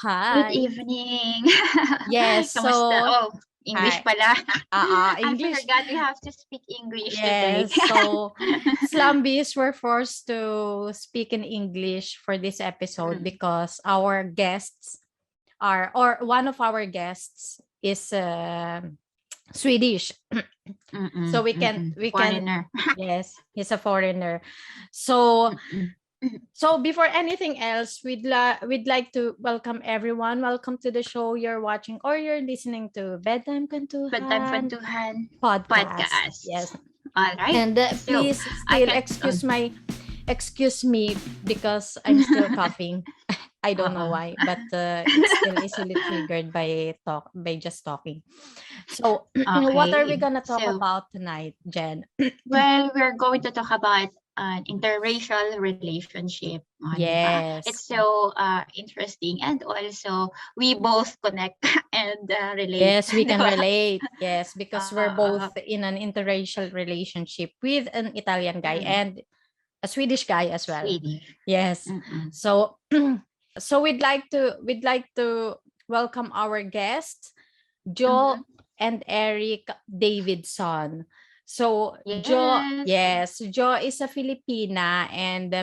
Good Hi. evening. Yes, Kamusta? so Oh, English hi. pala. I English. forgot we have to speak English today. Yes, so slumbies were forced to speak in English for this episode Mm, because our guests are, or one of our guests is Swedish. So we can, Foreigner. yes, he's a foreigner. So Mm-mm. So before anything else, we'd like to welcome everyone. Welcome to the show you're watching or you're listening to Bedtime Bedtime Kwentuhan Kwentuhan podcast. podcast. Yes. All right. And So please I still can. excuse me because I'm still coughing. I don't know Uh, why, but it's still easily triggered by just talking. So what are we okay. gonna talk So about tonight, Jen? well, we're going to talk about an interracial relationship. Di ba? It's Yes. so interesting, and also we both connect and relate. Yes, we Di can ba? relate. Yes, because we're both Uh, in an interracial relationship with an Italian guy mm, and a Swedish guy as well. Swedish. Yes. Mm-mm. So so we'd like to welcome our guests, Mm-hmm. Joe and Eric Davidson. So Yes. Joe is a Filipina and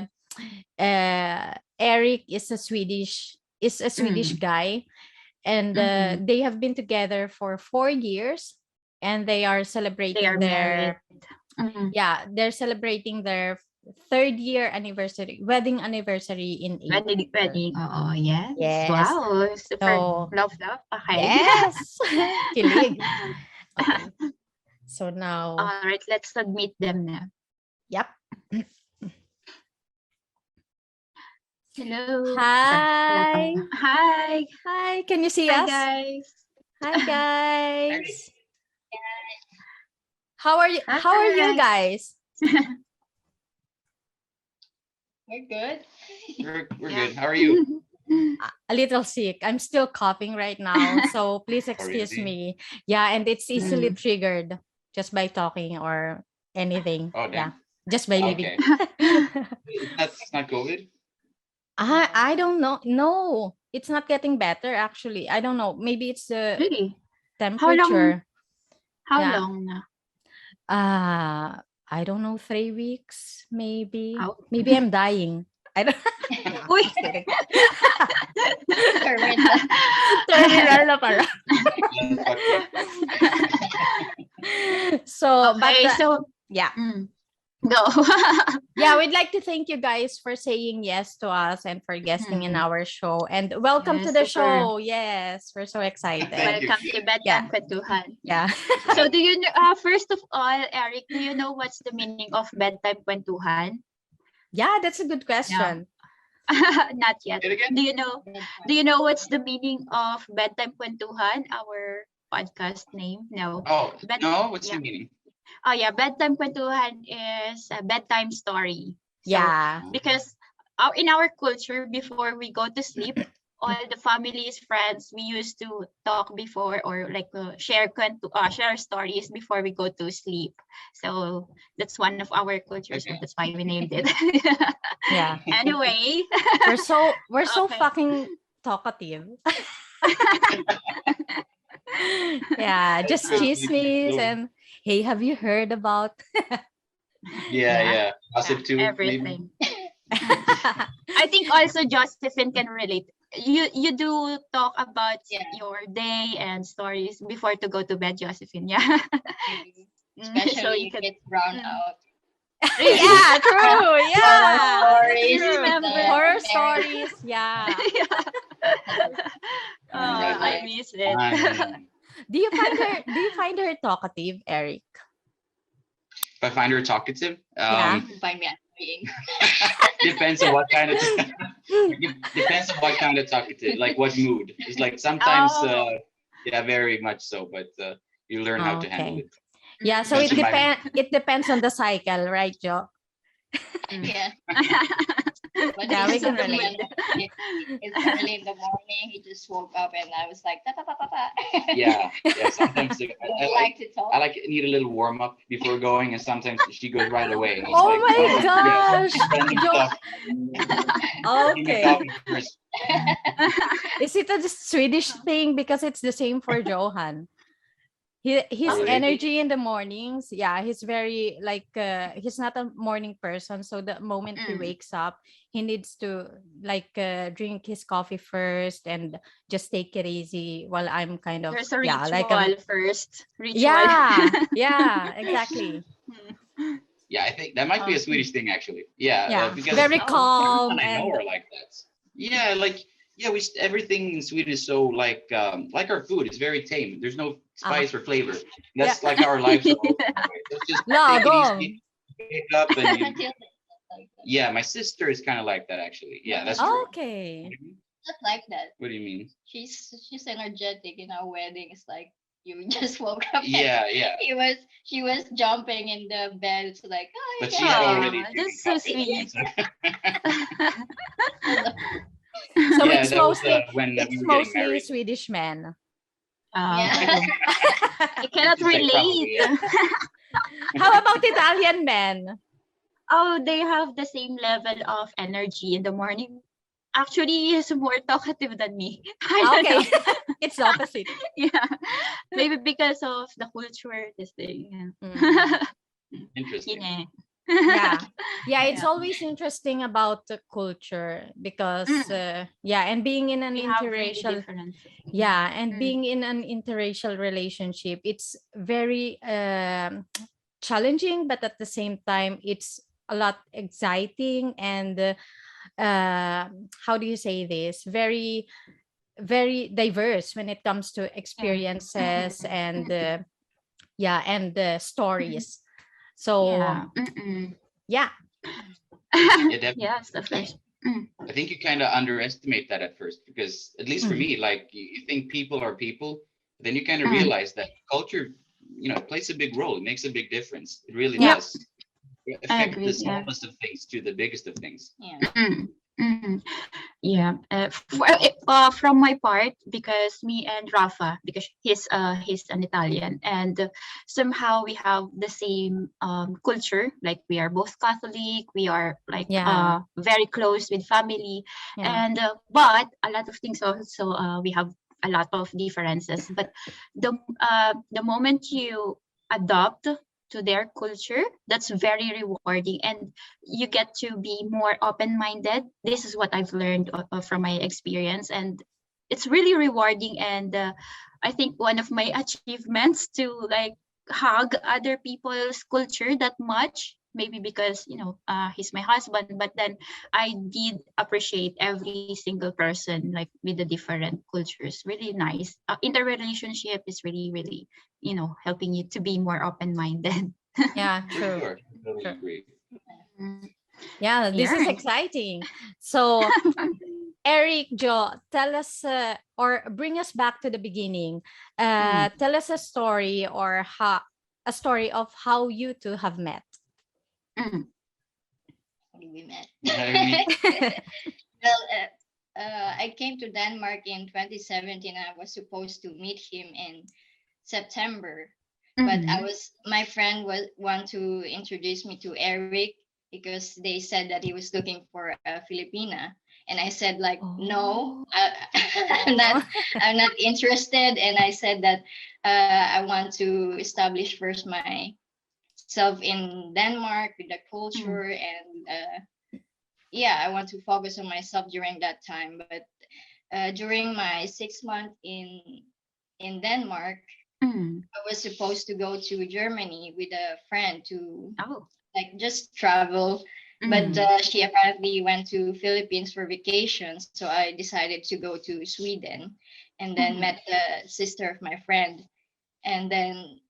Eric is a Swedish Mm, guy, and mm-mm. they have been together for 4 years, and they are They are celebrating married. their Mm-mm. they're celebrating their third year anniversary wedding anniversary in Wedding, April. wedding. Oh, yes. Yes. Wow. Super So love. Okay. yes. Kilig. Okay. So now, All right. Let's submit them now. yep. Hello. Wala pa. Hi. Hi. Hi. Can you see Hi, us? guys. Hi guys. How are you Hi. guys? We're good. We're Yeah. good. How are you? A little sick. I'm still coughing right now, so please Oh, excuse really? me. Yeah, and it's easily Mm. triggered just by talking or anything. Oh, Yeah, damn. just by living. Okay. It's not COVID? I don't know. No, it's not getting better actually. I don't know. Maybe it's the Really? How long? temperature. How Yeah. long na? I don't know, 3 weeks, maybe. How? Maybe I'm dying. I don't Uy. just kidding. Terminal. Terminal na pala. So, but Okay. So, yeah. go. Yeah, we'd like to thank you guys for saying yes to us and for guesting in Mm. our show. And welcome to Yes, the super. show. Yes, we're so excited. Thank you. Welcome to Bedtime Kwentuhan. Yeah. So, do you know? First of all, Eric, do you know what's the meaning of Bedtime Kwentuhan? Yeah, that's a good question. Not yet. Say it again? Do you know? Do you know what's the meaning of Bedtime Kwentuhan? Our podcast name? No. Oh, Bed- no? What's yeah. the meaning? Oh yeah, Bedtime Kwentuhan is a bedtime story. So, Yeah. because in our culture, before we go to sleep, all the families, friends, we used to talk before or like share stories before we go to sleep. So that's one of our cultures. Okay. That's why we named it. Yeah. Anyway, We're so Okay. fucking talkative. Yeah, just Good. chismes and hey, have you heard about Yeah. Gossip too, maybe. everything. I think also Josephine can relate. You do talk about your day and stories before to go to bed, Josephine. Yeah. Especially So you you can. get brown out. Yeah, true. Yeah. Stories, True. remember. Horror stories. Yeah. Oh, I miss it. Do you find her talkative, Eric? If I find her talkative, Yeah. You find me annoying. depends on what kind of talkative, like what mood. It's like sometimes, Oh. very much so, but you learn how to handle Okay. it. Yeah, so Depends on my it depends on the cycle, right, Jo? Yeah. But Yeah, we it's can early relate. it's early in the morning. He just woke up and I was like, ta ta ta ta ta. Yeah. Sometimes I like to talk. I like need a little warm up before going, and sometimes she goes right away. And it's Oh like, my gosh. yeah, Jo- Give me Okay. coffee first. Is it a Swedish thing? Because it's the same for Johan. His really? energy in the mornings, he's very like he's not a morning person. So the moment he wakes up, he needs to like drink his coffee first and just take it easy while I'm kind of There's a ritual like a, first. Ritual. yeah, exactly. Yeah, I think that might be a Swedish thing actually. Yeah, Yeah, because very calm I know and her like that. Yeah, like everything in Sweden is so like our food. It's very tame. There's no spice or flavor. That's like our lives. Are all it's just take it easy, pick up, and yeah. My sister is kind of like that actually. Yeah, that's true. okay. Not like that. What do you mean? She's energetic in our wedding. It's like you just woke up. Yeah. She was jumping in the bed. It's like, oh, But yeah. she's already. That's so sweet. So Yeah, it's that was, mostly when we it's were getting mostly married. Swedish men. Yeah. I cannot Like, probably, relate. yeah. How about Italian men? Oh, they have the same level of energy in the morning. Actually, he's more talkative than me. I don't Okay, know. it's the opposite. Yeah, maybe because of the culture, this thing. Interesting. Yeah, it's Yeah. always interesting about the culture because and being in an We have really interracial different. and being in an interracial relationship, it's very challenging, but at the same time it's a lot exciting and how do you say this, very very diverse when it comes to experiences and stories. So Yeah. Definitely. Yes, the first. I think you kind of underestimate that at first because, at least for me, like you think people are people, then you kind of realize that culture, plays a big role. It makes a big difference. It really Yeah. does affect agree, the smallest of things to the biggest of things. Yeah. From my part, because me and Rafa, because he's an Italian, and somehow we have the same culture. Like we are both Catholic. We are like very close with family, and but a lot of things also we have a lot of differences. But the moment you adopt to their culture, that's very rewarding, and you get to be more open-minded. This is what I've learned from my experience, and it's really rewarding. And I think one of my achievements to like hug other people's culture that much, maybe because he's my husband, but then I did appreciate every single person like with the different cultures. Really nice. In the relationship is really helping you to be more open-minded. Yeah, For true. sure. Totally agree. Yeah, this is exciting. So Eric, Joe, tell us or bring us back to the beginning. Tell us a story or a story of how you two have met. We met. I Well, I came to Denmark in 2017. I was supposed to meet him in September, but my friend want to introduce me to Eric because they said that he was looking for a Filipina, and I said like, no, I'm not interested, and I said that I want to establish first myself in Denmark with the culture and I want to focus on myself during that time. But during my 6 months in Denmark, I was supposed to go to Germany with a friend to like just travel. But she apparently went to Philippines for vacation. So I decided to go to Sweden and then met the sister of my friend. And then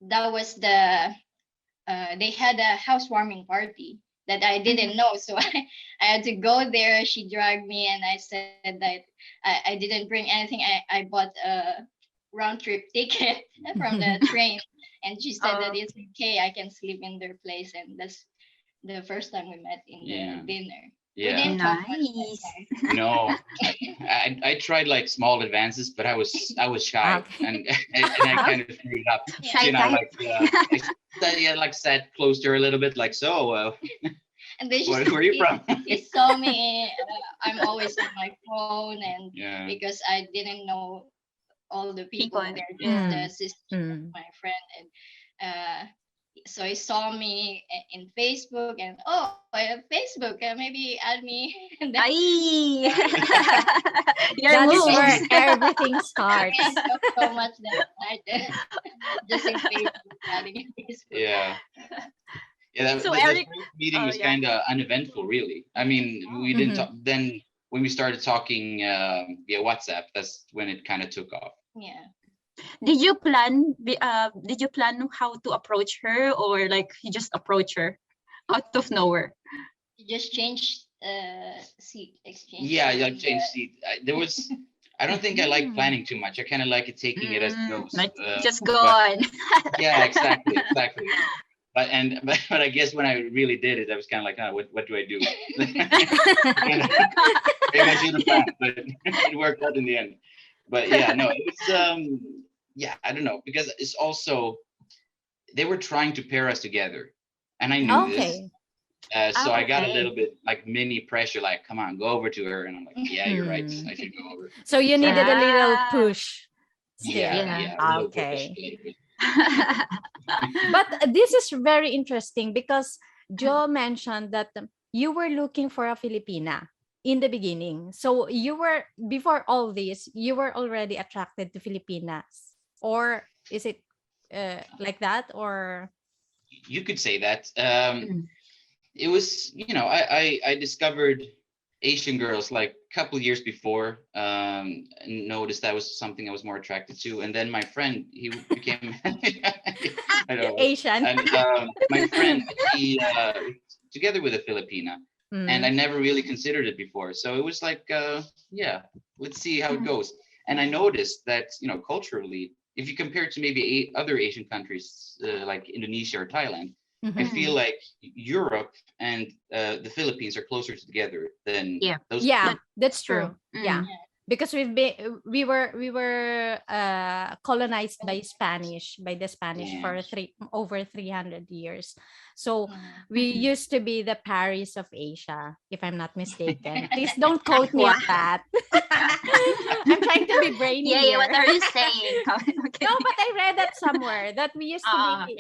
that was they had a housewarming party that I didn't know. So I had to go there. She dragged me and I said that I didn't bring anything. I bought a round trip ticket from the train. And she said that it's okay. I can sleep in their place. And that's the first time we met in the dinner. Yeah. We didn't talk much Nice. that time. No, I tried like small advances, but I was shy and I kind of screwed up. Shy type. Like sat close to her a little bit, like so. And then Where are you from? he saw me. I'm always on my phone, and Yeah. because I didn't know all the people People, there, yeah. the sister of my friend, and so he saw me in Facebook, and I have Facebook, maybe add me. And then Ay! Your That is moves. where everything starts. I talked so much that night, just in Facebook, adding in Facebook. Yeah. Yeah, So that Eric, first meeting was yeah. kind of uneventful, really. I mean, we didn't talk. Then when we started talking via WhatsApp, that's when it kind of took off. Yeah. Did you plan? Did you plan how to approach her, or like you just approach her out of nowhere? You just change seat exchange. Yeah, seat. like change seat. There was. I don't think I like planning too much. I kind of like it taking it as it goes. Like just go but- on. Yeah, exactly. But I guess when I really did it, I was kind of like, what do I do? Maybe I should have planned, but it worked out in the end. But yeah, no, it was yeah, I don't know, because it's also they were trying to pair us together, and I knew this. So I got a little bit like mini pressure, like, come on, go over to her, and I'm like, yeah, you're right, I should go over. So you needed a little push. Yeah. Yeah. Okay. But this is very interesting because Joe mentioned that you were looking for a Filipina in the beginning. So you were, before all this, you were already attracted to Filipinas, or is it like that? Or You could say that. It was, I discovered Asian girls like a couple years before, and noticed that was something I was more attracted to. And then my friend, he became I don't know, Asian. and my friend, he together with a Filipina, and I never really considered it before. So it was like, yeah, let's see how it goes. And I noticed that, culturally, if you compare it to maybe other Asian countries like Indonesia or Thailand, I feel like Europe and the Philippines are closer together than those. Yeah, that's true. Mm. Yeah, because we were colonized by the Spanish for over 300 years. So we used to be the Paris of Asia, if I'm not mistaken. Please don't quote me on that. I'm trying to be brainy here. What are you saying? Okay. No, but I read that somewhere that we used to be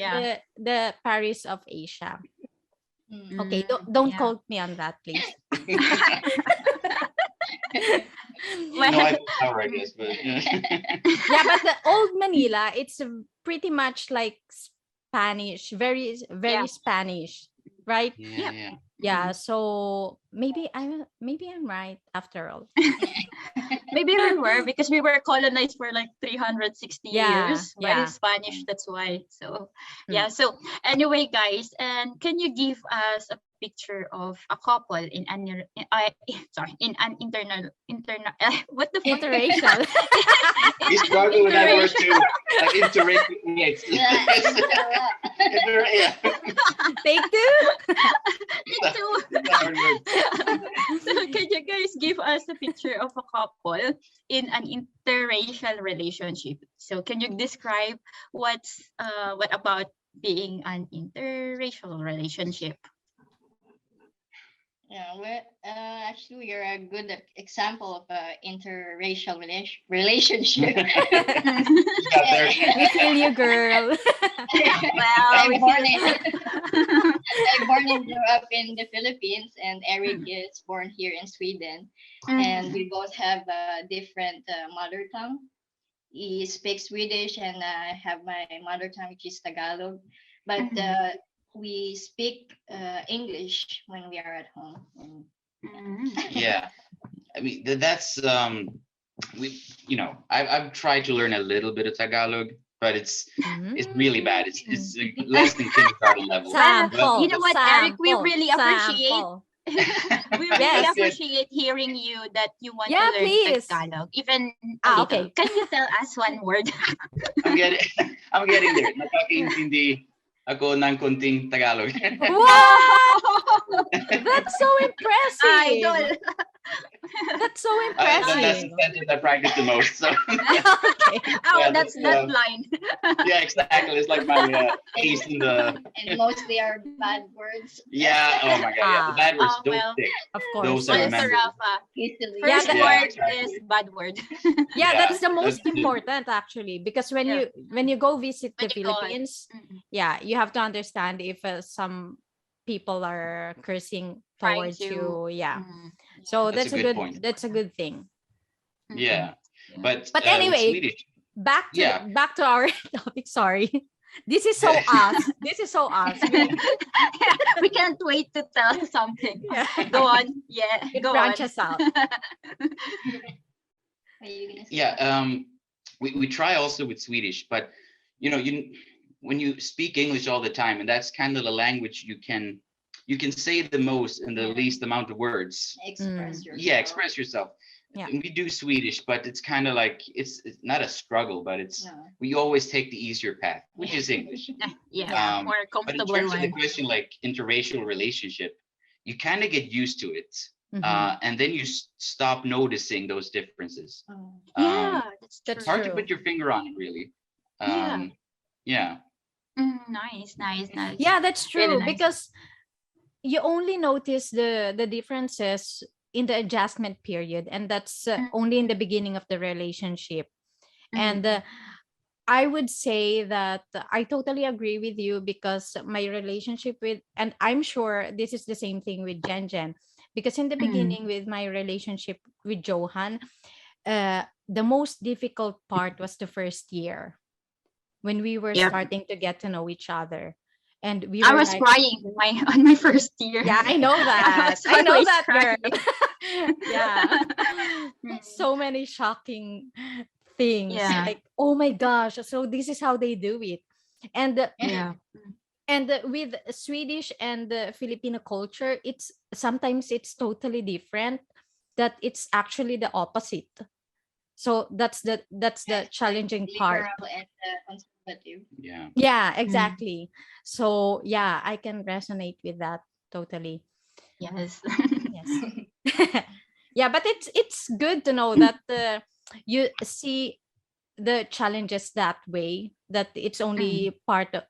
the Paris of Asia. Okay, don't quote me on that, please. No, I I guess, but Yeah, but the old Manila, it's pretty much like Spanish, very Spanish, right? Yeah. So maybe I'm right after all. Maybe we were, because we were colonized for like 360 years by Spanish. That's why. So yeah. So anyway, guys, and can you give us a picture of a couple in an what the fuck? Interracial. We struggle with that word too. Like interracial. Yeah. Take two. Take two. So can you guys give us a picture of a couple in an interracial relationship? So can you describe what about being an interracial relationship? Yeah, actually, we are a good example of an interracial relationship. We feel you, girl. Well, I'm born and grew up in the Philippines, and Eric is born here in Sweden. And we both have a different mother tongue. He speaks Swedish, and I have my mother tongue, which is Tagalog. But we speak English when we are at home. Yeah, I mean that's I've tried to learn a little bit of Tagalog, but it's really bad. It's less than kindergarten level. You know what, Eric? We really appreciate. We really appreciate hearing you that you want to learn Tagalog. Even okay. Can you tell us one word? I'm getting there. Nakakaintindi ako ng konting Tagalog. Wow! That's so impressive. Idol. That's so That's impressive. the sentence I practice the most. So Okay. Oh, yeah, that's that line. yeah, exactly. It's like my ace in the. And mostly are bad words. Yeah. Oh my God. Yeah. The bad words Oh, don't well. stick. Of course. Those I Also, remember. Rafa, Easily. Yeah, first that- word exactly. is bad word. Yeah, that's the most that's it. important actually, because when Yeah. you go visit the When you go out. Philippines, Mm-mm. yeah, you have to understand if some people are cursing Trying towards to- you. Yeah. Mm, So That's that's a a good good point. that's a good thing. Yeah. Yeah. But But with anyway, Swedish, back to yeah. back to our topic. Sorry. This is so us. This is so us. Yeah, we can't wait to tell something. Yeah. Go on. Yeah, It go on. branches out. Are you gonna say Yeah. something? We try also with Swedish, but when you speak English all the time, and that's kind of the language you can say the most in the Yeah. least amount of words. Express yourself. Yeah, express yourself. Yeah. And we do Swedish, but it's kind of like it's not a struggle, but it's No. we always take the easier path, which is English. Yeah, more But in comfortable terms of the one. question, like interracial relationship, you kind of get used to it, Mhm. and then you stop noticing those differences. Oh. Yeah, that's true. That's Hard to true. put your finger on it, really. Yeah. Yeah. Nice, nice. Yeah, that's true. Really nice. Because you only notice the differences in the adjustment period, and that's only in the beginning of the relationship. And I would say that I totally agree with you, because my relationship with, and I'm sure this is the same thing with Jen, because in the beginning with my relationship with Johan, the most difficult part was the first year when we were Yep. starting to get to know each other. And we I were was like, crying on my first year. yeah, I know that. was I know always that, girl. crying. Yeah. So many shocking things. Yeah. Like, oh my gosh, so this is how they do it. And Yeah. with Swedish and Filipino culture, it's sometimes it's totally different. That it's actually the opposite. So that's the challenging part. Liberal and conservative. Yeah. Yeah, exactly. So yeah, I can resonate with that totally. Yes. Yes. Yeah, but it's good to know that you see the challenges that way, that it's only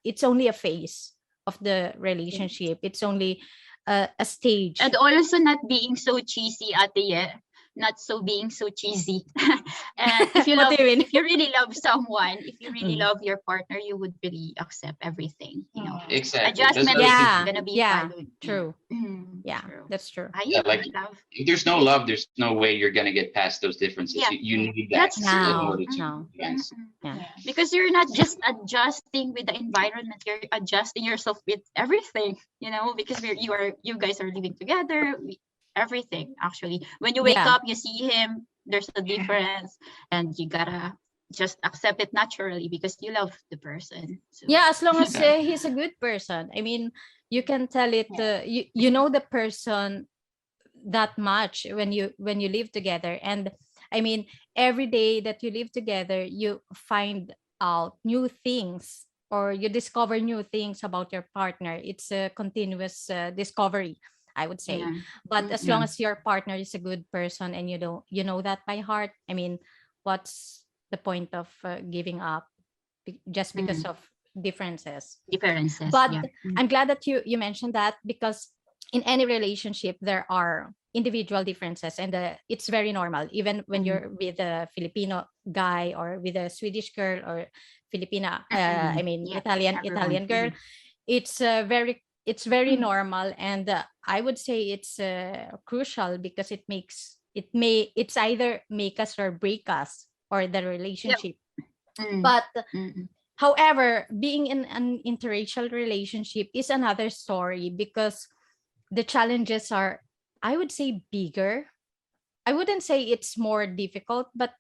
it's only a phase of the relationship. It's only a stage. And also not being so cheesy at the end. Not so being so cheesy. And if you What love, do you mean? if you really love someone, if you really Mm. love your partner, you would really accept everything. You know, Exactly. adjustment That's is what Yeah. gonna be Yeah. followed. True. Yeah, Yeah, that's true. Yeah, like love. if there's no love, there's no way you're gonna get past those differences. Yeah. You need that That's in true. order to No. advance. Yeah. Because you're not just adjusting with the environment, you're adjusting yourself with everything, you know, because you guys are living together, everything actually. When you wake Yeah. up, you see him, there's a difference, and you gotta just accept it naturally because you love the person. So, Yeah, as long as Yeah. he's a good person. I mean, you can tell it. You know the person that much when you live together, and I mean, every day that you live together, you find out new things, or you discover new things about your partner. It's a continuous discovery, I would say. yeah. But as long Yeah. as your partner is a good person and you know that by heart, I mean, what's the point of giving up just because of differences? Differences. But Yeah. I'm glad that you mentioned that, because in any relationship there are individual differences, and it's very normal, even when you're with a Filipino guy or with a Swedish girl or Filipina I mean Yeah, Italian girl. It's very normal, and I would say it's crucial, because it's either make us or break us, or the relationship. But however, being in an interracial relationship is another story, because the challenges are, I would say, bigger. I wouldn't say it's more difficult, but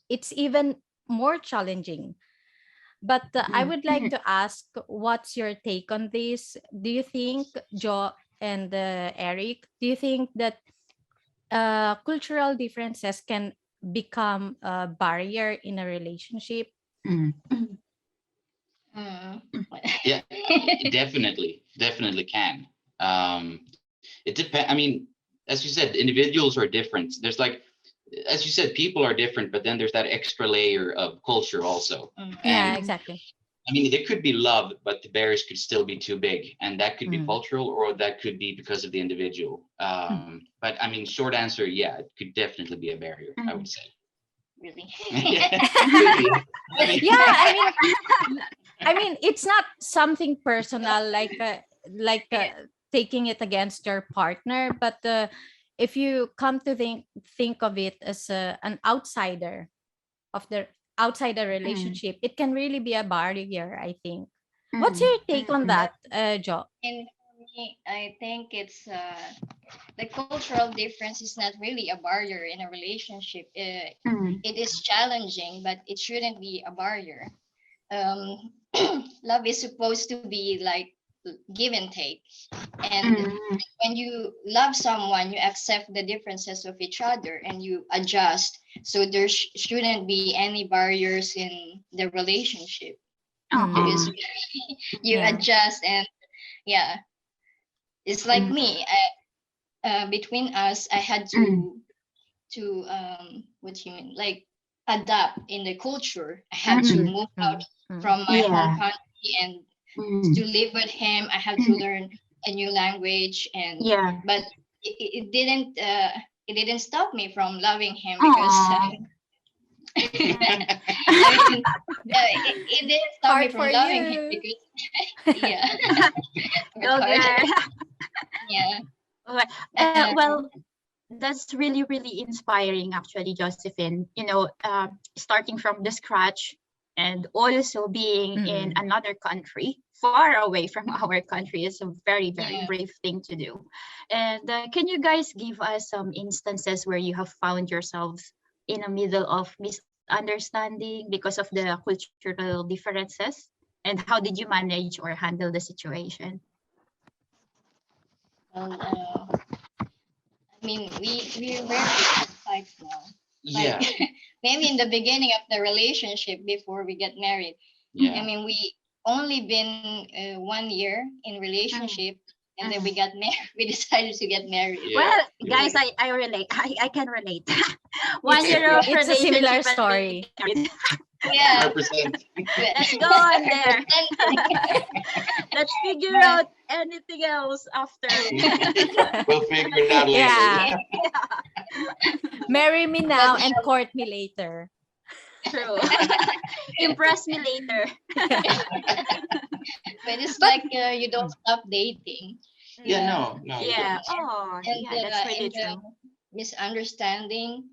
it's even more challenging. But I would like to ask, what's your take on this? Do you think, Jo and Eric, do you think that cultural differences can become a barrier in a relationship? Yeah, it definitely can. It depends. I mean, as you said, individuals are different. There's like, as you said, people are different, but then there's that extra layer of culture also. Yeah, exactly. I mean, there could be love, but the barriers could still be too big, and that could be cultural, or that could be because of the individual. But I mean, short answer, yeah, it could definitely be a barrier. I would say. Really? Yeah, I mean, it's not something personal like taking it against your partner, but if you come to think of it as an outsider of the outsider relationship, it can really be a barrier, I think. What's your take on that, Jo? And for me, I think it's the cultural difference is not really a barrier in a relationship. It is challenging, but it shouldn't be a barrier. Love is supposed to be like give and take. And when you love someone, you accept the differences of each other and you adjust. So there shouldn't be any barriers in the relationship. Because you adjust, and yeah, it's like me. Between us, I had to what do you mean, like adapt in the culture. I had to move out from my home country and to live with him. I had to learn a new language, and but it didn't stop me from loving him, because I mean, it didn't stop me from loving him, because Well, that's really, really inspiring, actually, Josephine. Starting from the scratch and also being in another country, far away from our country, is a very, very brave thing to do. And can you guys give us some instances where you have found yourselves in the middle of misunderstanding because of the cultural differences? And how did you manage or handle the situation? I mean, we rarely fight now. Yeah. Like, maybe in the beginning of the relationship before we get married. Yeah. I mean, we only been 1 year in relationship, and then we got married. We decided to get married. Yeah. Well, guys, I relate. I can relate. 1 year of it's a similar story. Yeah. 100%. Let's go on there. Let's figure out anything else after. We'll figure it out later. Yeah. Marry me now and court me later. True. Impress me later. But it's like you don't stop dating. Yeah, no. Yeah. Oh, yeah, that's really true. Misunderstanding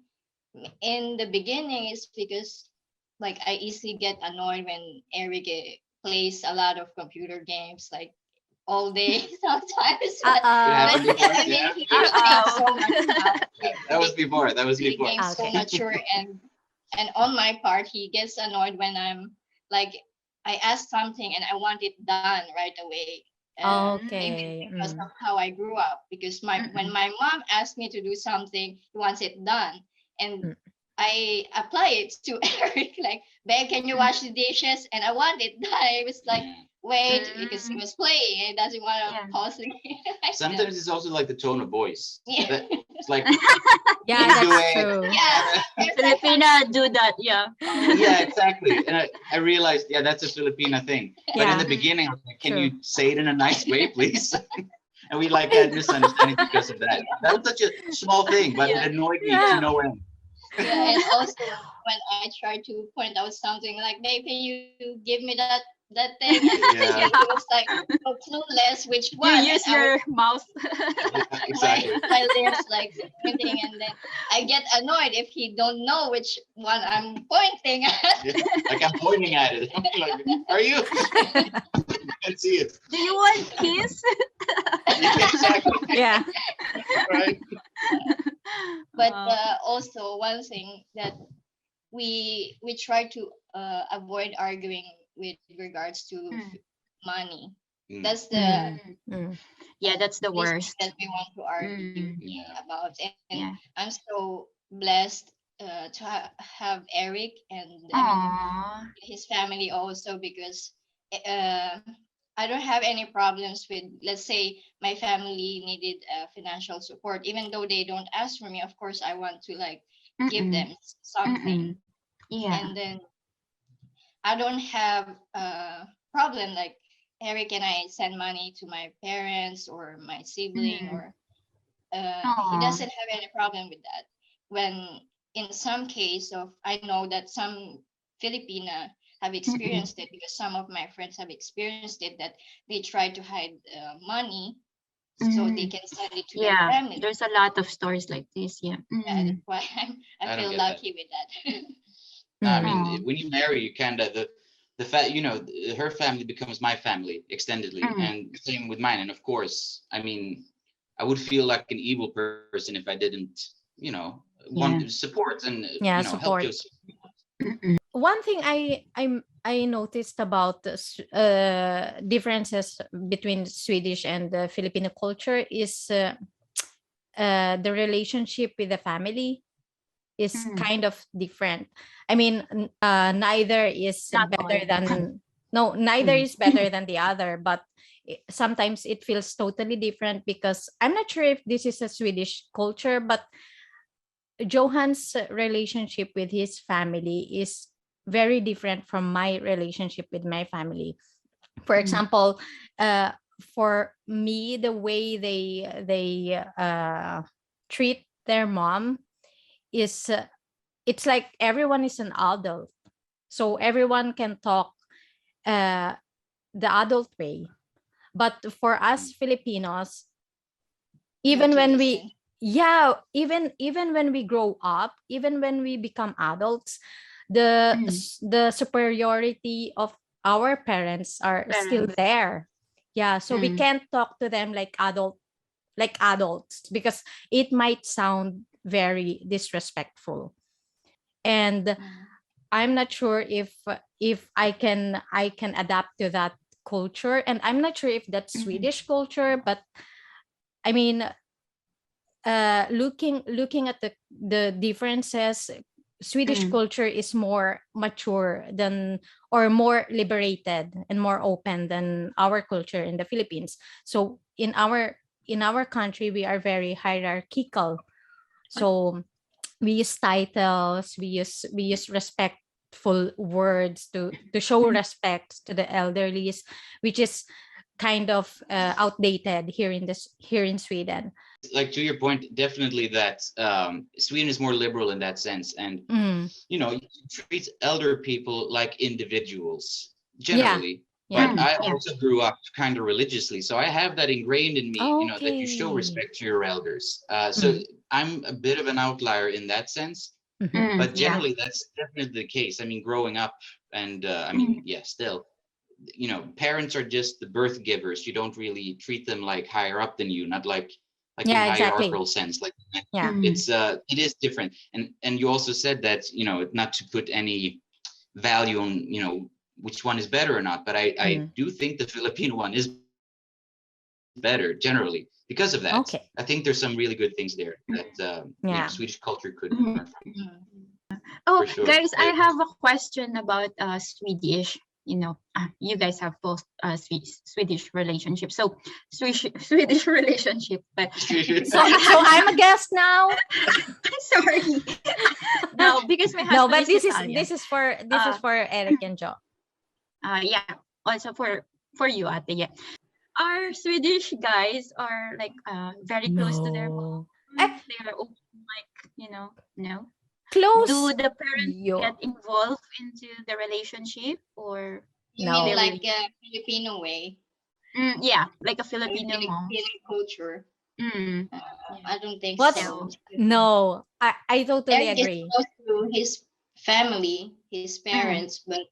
in the beginning is because, like, I easily get annoyed when Eric plays a lot of computer games, like all day sometimes. I mean, he keeps being so much. That was before. He games so mature, and on my part, he gets annoyed when I'm like, I ask something and I want it done right away. Maybe because of how I grew up. Because when my mom asked me to do something, he wants it done, and I apply it to Eric, like, babe, can you wash the dishes? And I want it done. I was like, wait, because he was playing. He doesn't want to pause me. Sometimes it's also like the tone of voice. Yeah. It's like, yeah, that's true. Yeah. Filipina do that, yeah. Yeah, exactly. And I realized, that's a Filipina thing. But in the beginning, I was like, can you say it in a nice way, please? And we had misunderstanding because of that. That was such a small thing, but it annoyed me to no end. Yeah, and also when I try to point out something like, babe, can you give me that thing? And he was like, so clueless which one. You use your mouth. Exactly. My lips like pointing, and then I get annoyed if he don't know which one I'm pointing at. Like I'm pointing at it. Like, are you? I can't see it. Do you want kiss? Exactly. Yeah. Right. But also one thing that we try to avoid arguing with regards to money. That's the that's the worst that we want to argue about. And I'm so blessed to have Eric and his family also, because I I don't have any problems with, let's say, my family needed financial support, even though they don't ask for me. Of course, I want to like give them something. Yeah. And then I don't have a problem like Eric and I send money to my parents or my sibling, or he doesn't have any problem with that. When in some case of, I know that some Filipina have experienced it, because some of my friends have experienced it, that they try to hide money so they can send it to their family. There's a lot of stories like this. Yeah. Yeah, that's why I feel lucky with that. I mean, when you marry, you kind of the fact, her family becomes my family extendedly, and same with mine. And of course, I mean, I would feel like an evil person if I didn't, want support and support. help Joseph. One thing I noticed about the differences between Swedish and the Filipino culture is the relationship with the family is kind of different. I mean, neither is better than neither is better than the other, but sometimes it feels totally different, because I'm not sure if this is a Swedish culture, but Johan's relationship with his family is very different from my relationship with my family. For example, for me, the way they treat their mom is it's like everyone is an adult, so everyone can talk the adult way. But for us Filipinos, even when we even when we grow up, even when we become adults, the superiority of our parents are still there. So we can't talk to them like adults, because it might sound very disrespectful. And I'm not sure if I can adapt to that culture, and I'm not sure if that's Swedish culture. But I mean, looking at the differences, Swedish culture is more mature than, or more liberated and more open than our culture in the Philippines. So in our country, we are very hierarchical. So we use titles, we use respectful words to show respect to the elderlies, which is kind of outdated here in Sweden. Like, to your point, definitely that Sweden is more liberal in that sense, and you treat elder people like individuals generally. But I also grew up kind of religiously, so I have that ingrained in me, that you show respect to your elders. So I'm a bit of an outlier in that sense, but generally that's definitely the case. I mean, growing up, and still, parents are just the birth givers. You don't really treat them like higher up than you, not like in hierarchical sense. Like it is different. And you also said that, not to put any value on, which one is better or not, but I do think the Filipino one is better generally because of that. I think there's some really good things there that Swedish culture could learn from. Oh, sure. Guys, I have a question about Swedish. You guys have both Swedish relationship. So Swedish relationship. So I'm a guest now. Sorry. No, because my husband no, but this is for Eric and Joe. Yeah, also for you, Ate. Yeah. Our Swedish guys are like very close to their mom. They are open, like, no. Close. Do the parents get involved into the relationship, or you mean like a Filipino way? Yeah, like a Filipino mom. Culture. I don't think so. No, I totally agree. Close to his family, his parents, but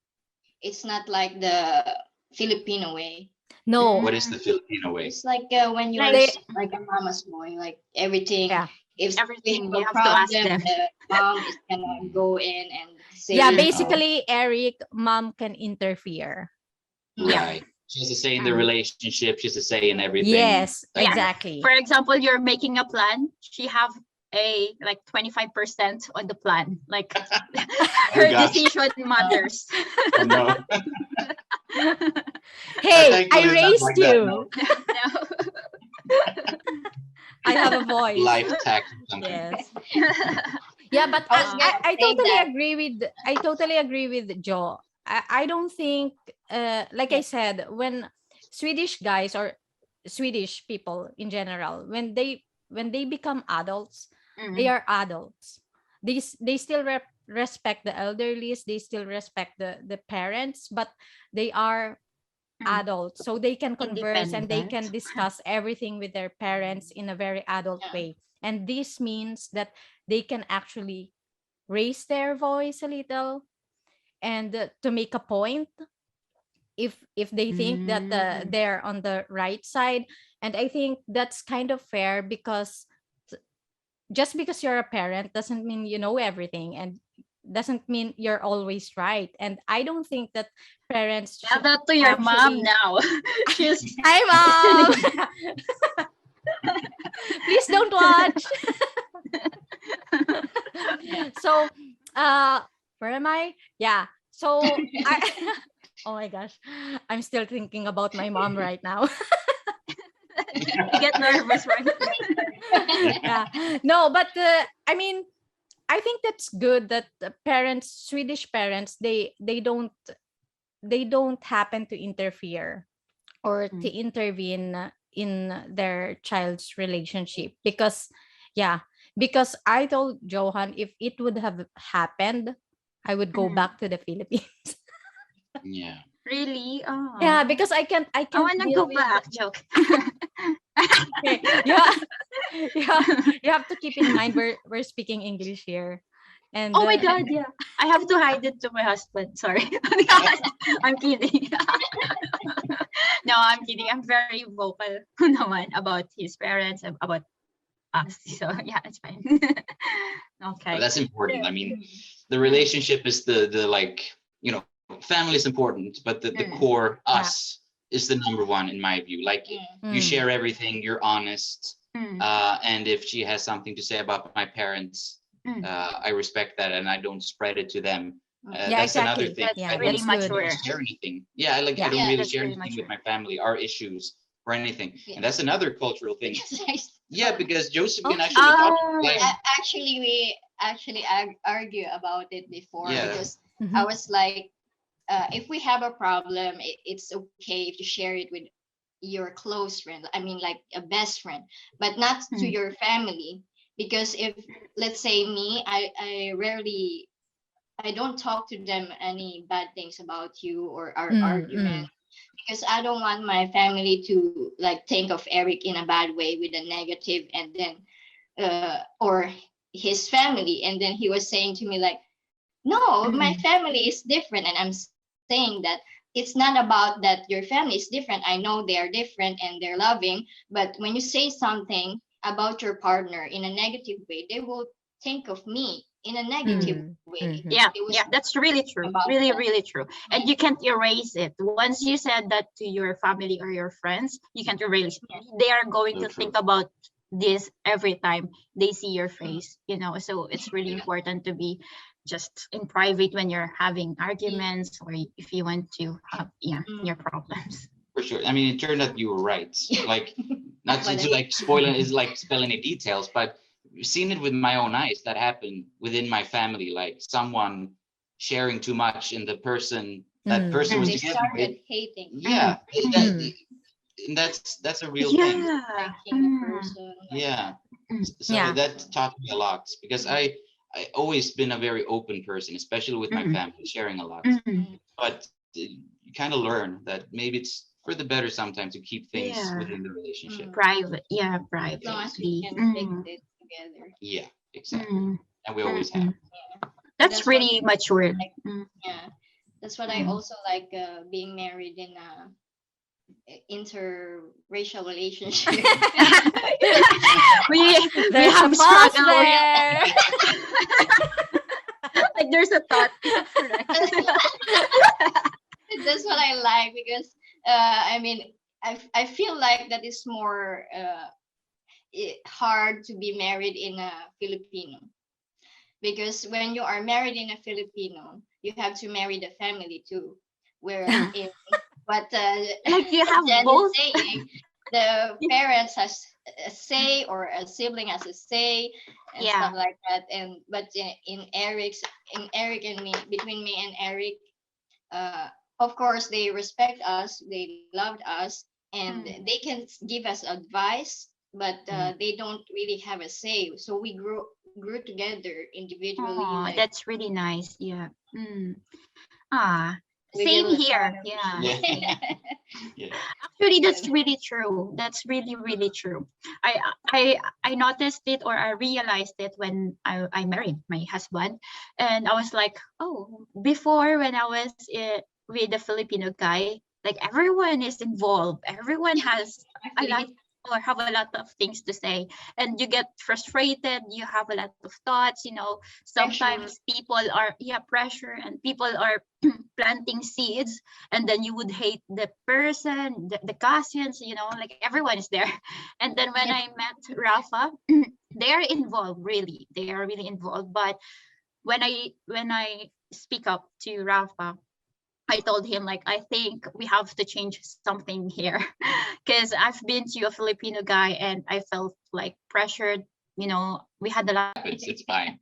it's not like the Filipino way. No. What is the Filipino way? It's like when you're like a mama's boy, like everything. Yeah. If everything you have a problem, the mom is gonna go in and say. Yeah, basically, Eric, mom can interfere. Right. She has to say in the relationship. She has to say in everything. Yes, exactly. For example, you're making a plan. She have a like 25% on the plan. Like her decision matters. No. Hey, I Thankfully, it's not raised like that. you. I have a voice. Life tax or something. Yes. Yeah, but I was gonna I say totally that. agree with Joe. I don't think like I said, when Swedish guys or Swedish people in general, when they become adults, they are adults. They still respect the elderlies, they still respect the parents, but they are adults, so they can converse and they can Independent. discuss everything with their parents in a very adult Yeah. way. And this means that they can actually raise their voice a little and to make a point if they think that they're on the right side. And I think that's kind of fair, because just because you're a parent doesn't mean you know everything, and doesn't mean you're always right. And I don't think that parents Tell should that to your mom actually now. She's Hi, mom. Please don't watch. So where am I? Yeah, so I oh my gosh, I'm still thinking about my mom right now. you get nervous, right? Yeah, no, but I mean, I think that's good that the parents, Swedish parents, they don't happen to interfere or to intervene in their child's relationship. Because yeah, because I told Johan, if it would have happened, I would go back to the Philippines. Yeah. Really? Oh. Yeah, because I can't I want to deal go with back. Joke. Okay. Yeah. Yeah, you have to keep in mind we're speaking English here. And Oh my God, yeah. I have to hide it to my husband. Sorry. I'm kidding. No, I'm kidding. I'm very vocal naman about his parents and about us. So yeah, it's fine. Okay. That's important. I mean, the relationship is the like, you know, family is important, but the core us is the number one in my view. Like you share everything, you're honest. And if she has something to say about my parents, I respect that and I don't spread it to them. Yeah, That's another exactly. thing. That's Yeah, I really that's don't good. mature. share anything. Yeah, I Yeah. don't really that's share really anything with mature. my family, our issues or anything. Yeah. And that's another cultural thing. Yeah, because Josephine Okay. actually talked like, Actually, we actually argue about it before Yeah. because Mhm. I was like, if we have a problem, it's okay if you share it with your close friend. I mean, like a best friend, but not to your family. Because if, let's say me, I don't talk to them any bad things about you or our argument, because I don't want my family to like think of Eric in a bad way with a negative, and then or his family, and then he was saying to me like, no, my family is different, and I'm saying that it's not about that your family is different. I know they are different and they're loving, but when you say something about your partner in a negative way, they will think of me in a negative way. Yeah, It was yeah, that's really true. about Really, that. really true. And you can't erase it. Once you said that to your family or your friends, you can't erase it. They are going So to true. think about this every time they see your face, you know. So it's really important to be just in private when you're having arguments or if you want to have your problems. For sure. I mean, it turned out you were right. Like, not to like spoil it, is like spell any details, but seen it with my own eyes. That happened within my family. Like someone sharing too much, and that person was they together started with. hating. Yeah, and that's a real thing. Liking the person. Yeah. So Yeah. that taught me a lot because I always been a very open person, especially with my family, sharing a lot. But you kind of learn that maybe it's for the better sometimes to keep things within the relationship. Private, private. As long as we can fix it together. Yeah, exactly. And we always have. That's really mature. Yeah, that's what I also like, being married in a interracial relationship. we There's have a pause struggled. there. Like there's a thought. That's what I like because I mean, I feel like that is more hard to be married in a Filipino, because when you are married in a Filipino, you have to marry the family too. Whereas in what Like you have Jen both. is saying, the parents has a say, or a sibling has a say, and Yeah. stuff like that. And but in Eric and me, between me and Eric, uh, of course they respect us, they loved us, and they can give us advice, but they don't really have a say. So we grew together individually, Oh, like that's really nice. Yeah. Ah, we same feel here. proud of each Yeah. other. Yeah. Yeah. Actually, Yeah. that's really true. That's really, really true. I noticed it, or I realized it when I married my husband, and I was like, oh, before when I was with the Filipino guy, like everyone is involved. Everyone has a lot, Actually, or have a lot of things to say, and you get frustrated. You have a lot of thoughts. pressure. Sometimes people are, yeah, pressure, and people are planting seeds, and then you would hate the person, the cousins, like everyone is there. And then when I met Rafa, they are involved, really. They are really involved. But when I speak up to Rafa, I told him, like, I think we have to change something here, because I've been to a Filipino guy and I felt like pressured. We had a lot. It's fine.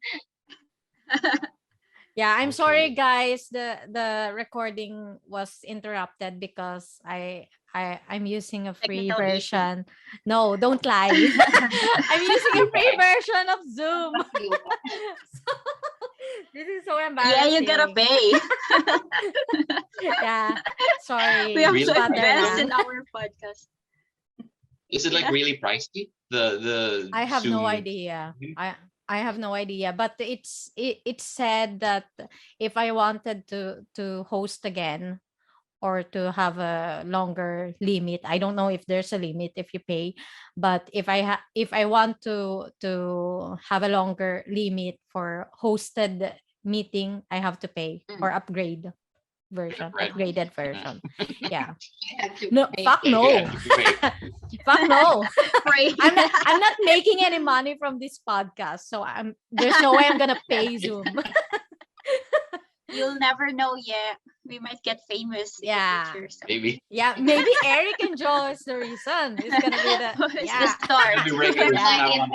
Yeah, I'm Okay. sorry guys. The recording was interrupted because I'm using a free Technical issue. version. No, don't lie. I'm using a free version of Zoom. So, this is so Yeah, embarrassing. you gotta pay. Yeah, sorry. We have Really? to Spot there invest lang. in our podcast. Is it like really pricey? The I have no Zoom? idea. I have no idea, but it said that if I wanted to host again or to have a longer limit, I don't know if there's a limit if you pay, but if I want to have a longer limit for hosted meeting, I have to pay or upgrade version, Right. upgraded version. Yeah. I have to No, pay. fuck no. Yeah, great. Fuck no. Pray. I'm not making any money from this podcast, so there's no way I'm gonna pay Zoom. You'll never know yet. We might get famous in the Yeah. future. So. Maybe. Yeah, maybe Eric and Joe is the reason. It's gonna be the It's yeah. the start. I'll be regulars from Like now on.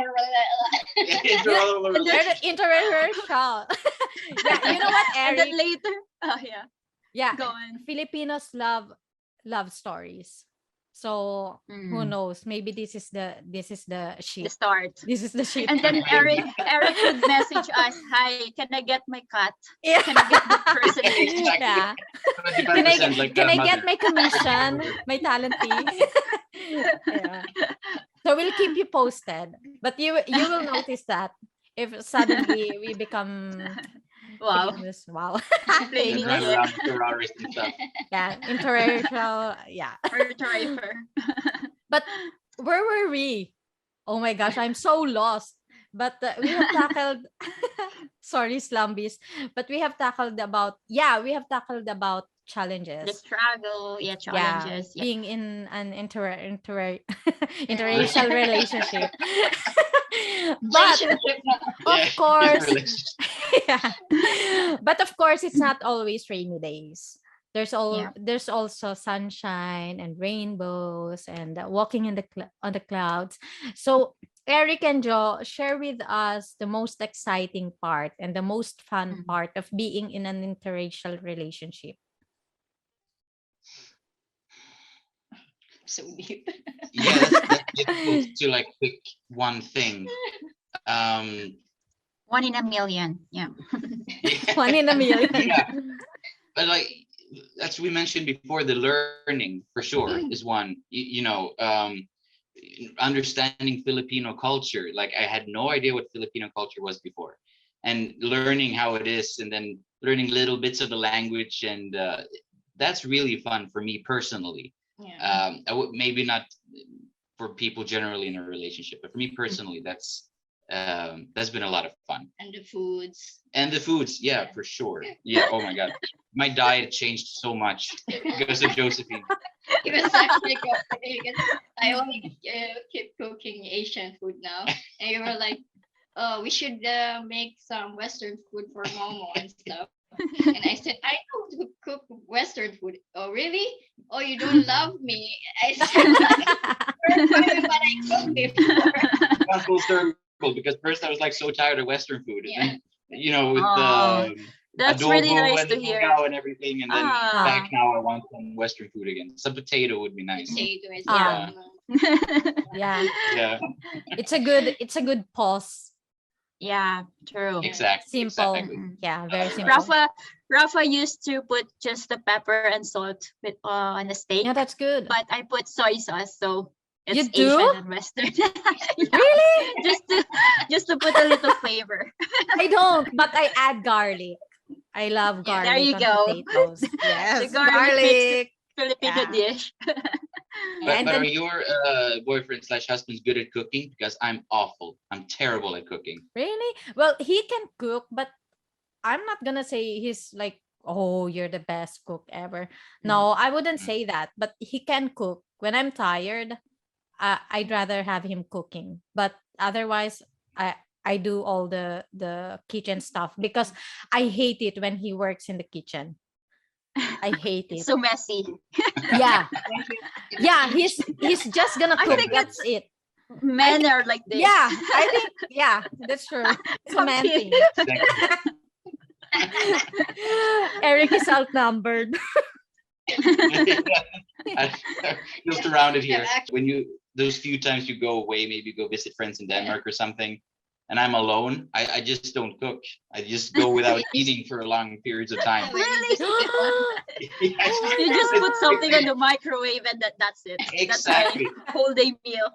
Interracial. Yeah, you know what, And then Eric? later, oh yeah, Yeah, go on. Filipinos love stories. So who knows? Maybe this is the The shit. start. This is the shit. And then Eric would message us, "Hi, can I get my cut? Yeah. Can I get the percentage?" Yeah. 25% like Can the I get mother. my commission, my talent fee? Yeah. So we'll keep you posted, but you will notice that if suddenly we become Wow. famous. Wow. Playing Run Famous. music. around Ferraris and stuff. Yeah, interracial. Yeah. Or driver. But where were we? Oh my gosh, I'm so lost. But we have tackled sorry, slumbies. But we have tackled about The challenges. struggle, yeah, challenges. Yeah. Being in an interracial relationship. But of Yeah, course, relationship. yeah. But of course, it's not always rainy days. Yeah. There's also sunshine and rainbows and walking in on the clouds. So Eric and Joe, share with us the most exciting part and the most fun part of being in an interracial relationship. So deep. Yeah, that's difficult to like pick one thing. One in a million. Yeah. Yeah. One in a million. Yeah. But like as we mentioned before, the learning for sure is one. Understanding Filipino culture. Like I had no idea what Filipino culture was before, and learning how it is, and then learning little bits of the language, and that's really fun for me personally. Yeah. I would maybe not for people generally in a relationship, but for me personally, that's been a lot of fun. And the foods. Yeah, for sure. Yeah. Oh my God, my diet changed so much because of Josephine. It was actually complicated because I only keep cooking Asian food now, and you were like, "Oh, we should make some Western food for Momo and stuff." And I said, I know to cook Western food. Oh, really? Oh, you don't love me? I said, what I cooked before. Gone full circle, because first I was like so tired of Western food. And then, with Aw, the that's really adobo nice and to the hear. lugaw and everything. And then Ah. back now I want some Western food again. Some potato would be nice. Potato is Ah. yeah. Yeah. Yeah, It's a good pause. Yeah, true. exactly. Simple. Exactly. Yeah, very Right. simple. Rafa used to put just the pepper and salt with on a steak, Yeah, that's good. but I put soy sauce, so it's You do? Asian and Western. Yeah, Really? just to put a little flavor. I don't, but I add garlic. I love Yeah, garlic there you on go. potatoes. Yes, The garlic makes it garlic. Filipino Yeah. dish. Yeah, and But are then your boyfriend/husbands good at cooking? Because I'm awful. I'm terrible at cooking. really, well, he can cook, but I'm not gonna say he's like, oh, you're the best cook ever. No, I wouldn't Mm. say that. But he can cook. When I'm tired, I'd rather have him cooking. But otherwise, I do all the kitchen stuff because I hate it when he works in the kitchen. I hate It's it. so messy. Yeah, yeah. He's just gonna I cook. think That's it. Men are like this. Yeah, I think that's true. It's a man Okay. thing. Eric is outnumbered. I feel surrounded here. Yeah, When those few times you go away, maybe go visit friends in Denmark or something, and I'm alone, I just don't cook. I just go without eating for long periods of time. Really? Yes. You just put something on the microwave and that's it. Exactly. That's my whole day meal.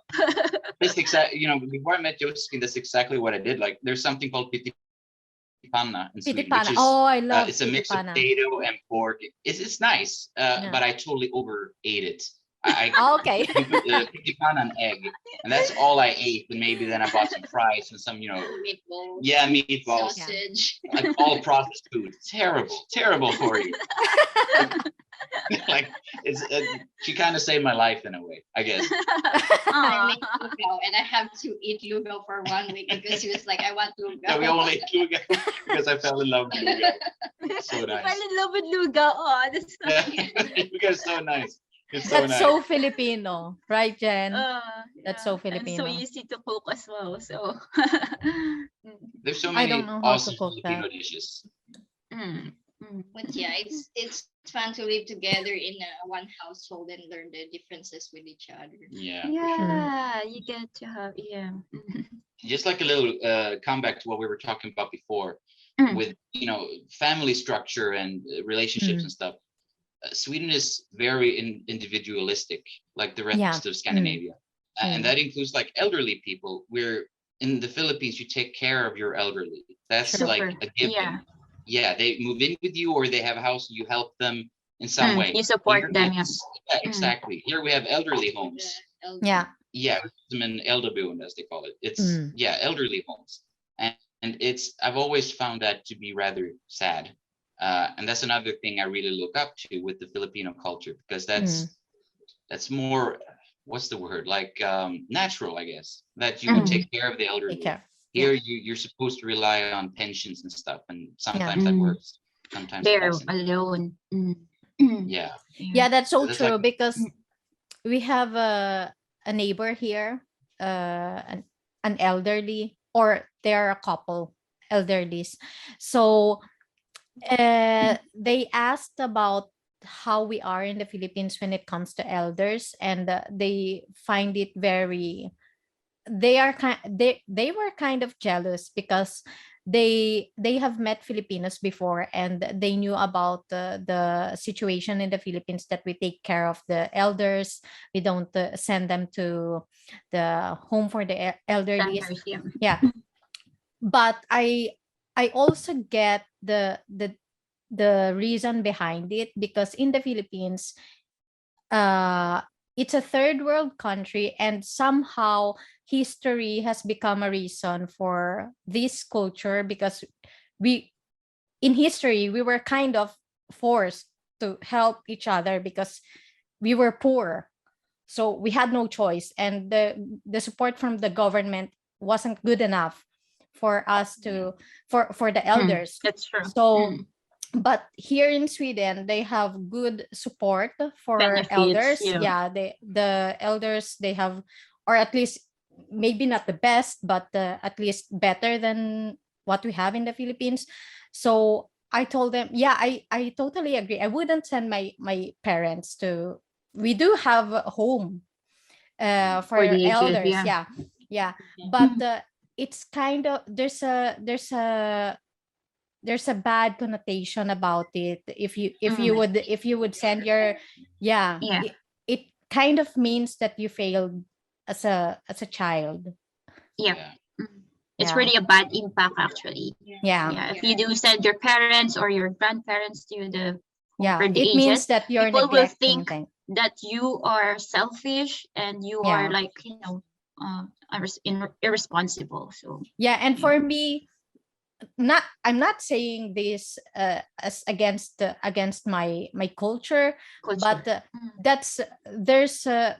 That's exactly, before I met Josephine, that's exactly what I did. Like, there's something called Filipina in Sweden, Pitipana. which is Oh, I love it's a mix of pitipana. potato and pork. It's nice, Yeah. but I totally overate it. I Okay. Pitipana and egg, and that's all I ate. And maybe then I bought some fries and some, meatballs, meatballs, sausage. like all processed food. Terrible for you. Like, it's she kind of saved my life in a way, I guess. I Aw. make lugaw, and I have to eat lugaw for 1 week because he was like, I want lugaw. So we only ate lugaw because I fell in love with lugaw. So You nice. fell in love with lugaw. Oh, that's so Yeah, lugaw is so nice. It's so That's nice. so Filipino, right, Jen? That's so And so Filipino. easy to cook as well. So There's so I many don't know how to awesome cook Filipino that. dishes. Mm, mm. But yeah, it's fun to live together in one household and learn the differences with each other. Yeah. Yeah, you get to have Just like a little comeback to what we were talking about before, Mm. with family structure and relationships and stuff. Sweden is very individualistic, like the rest Yeah. of Scandinavia, and that includes like elderly people. Where in the Philippines, you take care of your elderly. That's True. like Super. a given. Yeah, they move in with you, or they have a house, and you help them in some way. You support Here them, yeah. yeah, exactly. Here we have elderly homes. Yeah. Yeah, an elderboon, as they call it. It's elderly homes, and I've always found that to be rather sad, and that's another thing I really look up to with the Filipino culture, because that's more, what's the word, like natural, I guess, that you would take care of the elderly. Take care. Here you're supposed to rely on pensions and stuff, and sometimes that Mm. works, sometimes it They're doesn't. alone. Yeah, Yeah, that's so That's true like- because we have a neighbor here, an elderly, or they're a couple elderlies. So they asked about how we are in the Philippines when it comes to elders, and they find it very, they were kind of jealous because they have met Filipinos before, and they knew about the situation in the Philippines, that we take care of the elders. We don't send them to the home for the elderly. Centers, yeah. Yeah, but I also get the reason behind it, because in the Philippines, it's a third world country, and somehow history has become a reason for this culture, because in history we were kind of forced to help each other because we were poor, so we had no choice, and the support from the government wasn't good enough for us to for the elders. That's true. So but here in Sweden, they have good support for Benefits, elders. yeah. Yeah, the elders, they have, or at least maybe not the best, but at least better than what we have in the Philippines. So I told them, yeah, I totally agree. I wouldn't send my parents to. We do have a home for For the aged, elders. yeah. Yeah, Yeah. but it's kind of, there's a bad connotation about it if you would send your, yeah, Yeah. it kind of means that you failed as a child. Yeah. Yeah. It's Yeah. really a bad impact, actually. Yeah. Yeah, if you do send your parents or your grandparents to the Yeah, for the it means aged, that you're people will neglecting think things. that you are selfish and you are Yeah. like, irresponsible. So Yeah, and for me, I'm not saying this as against my culture, but culture. that's there's a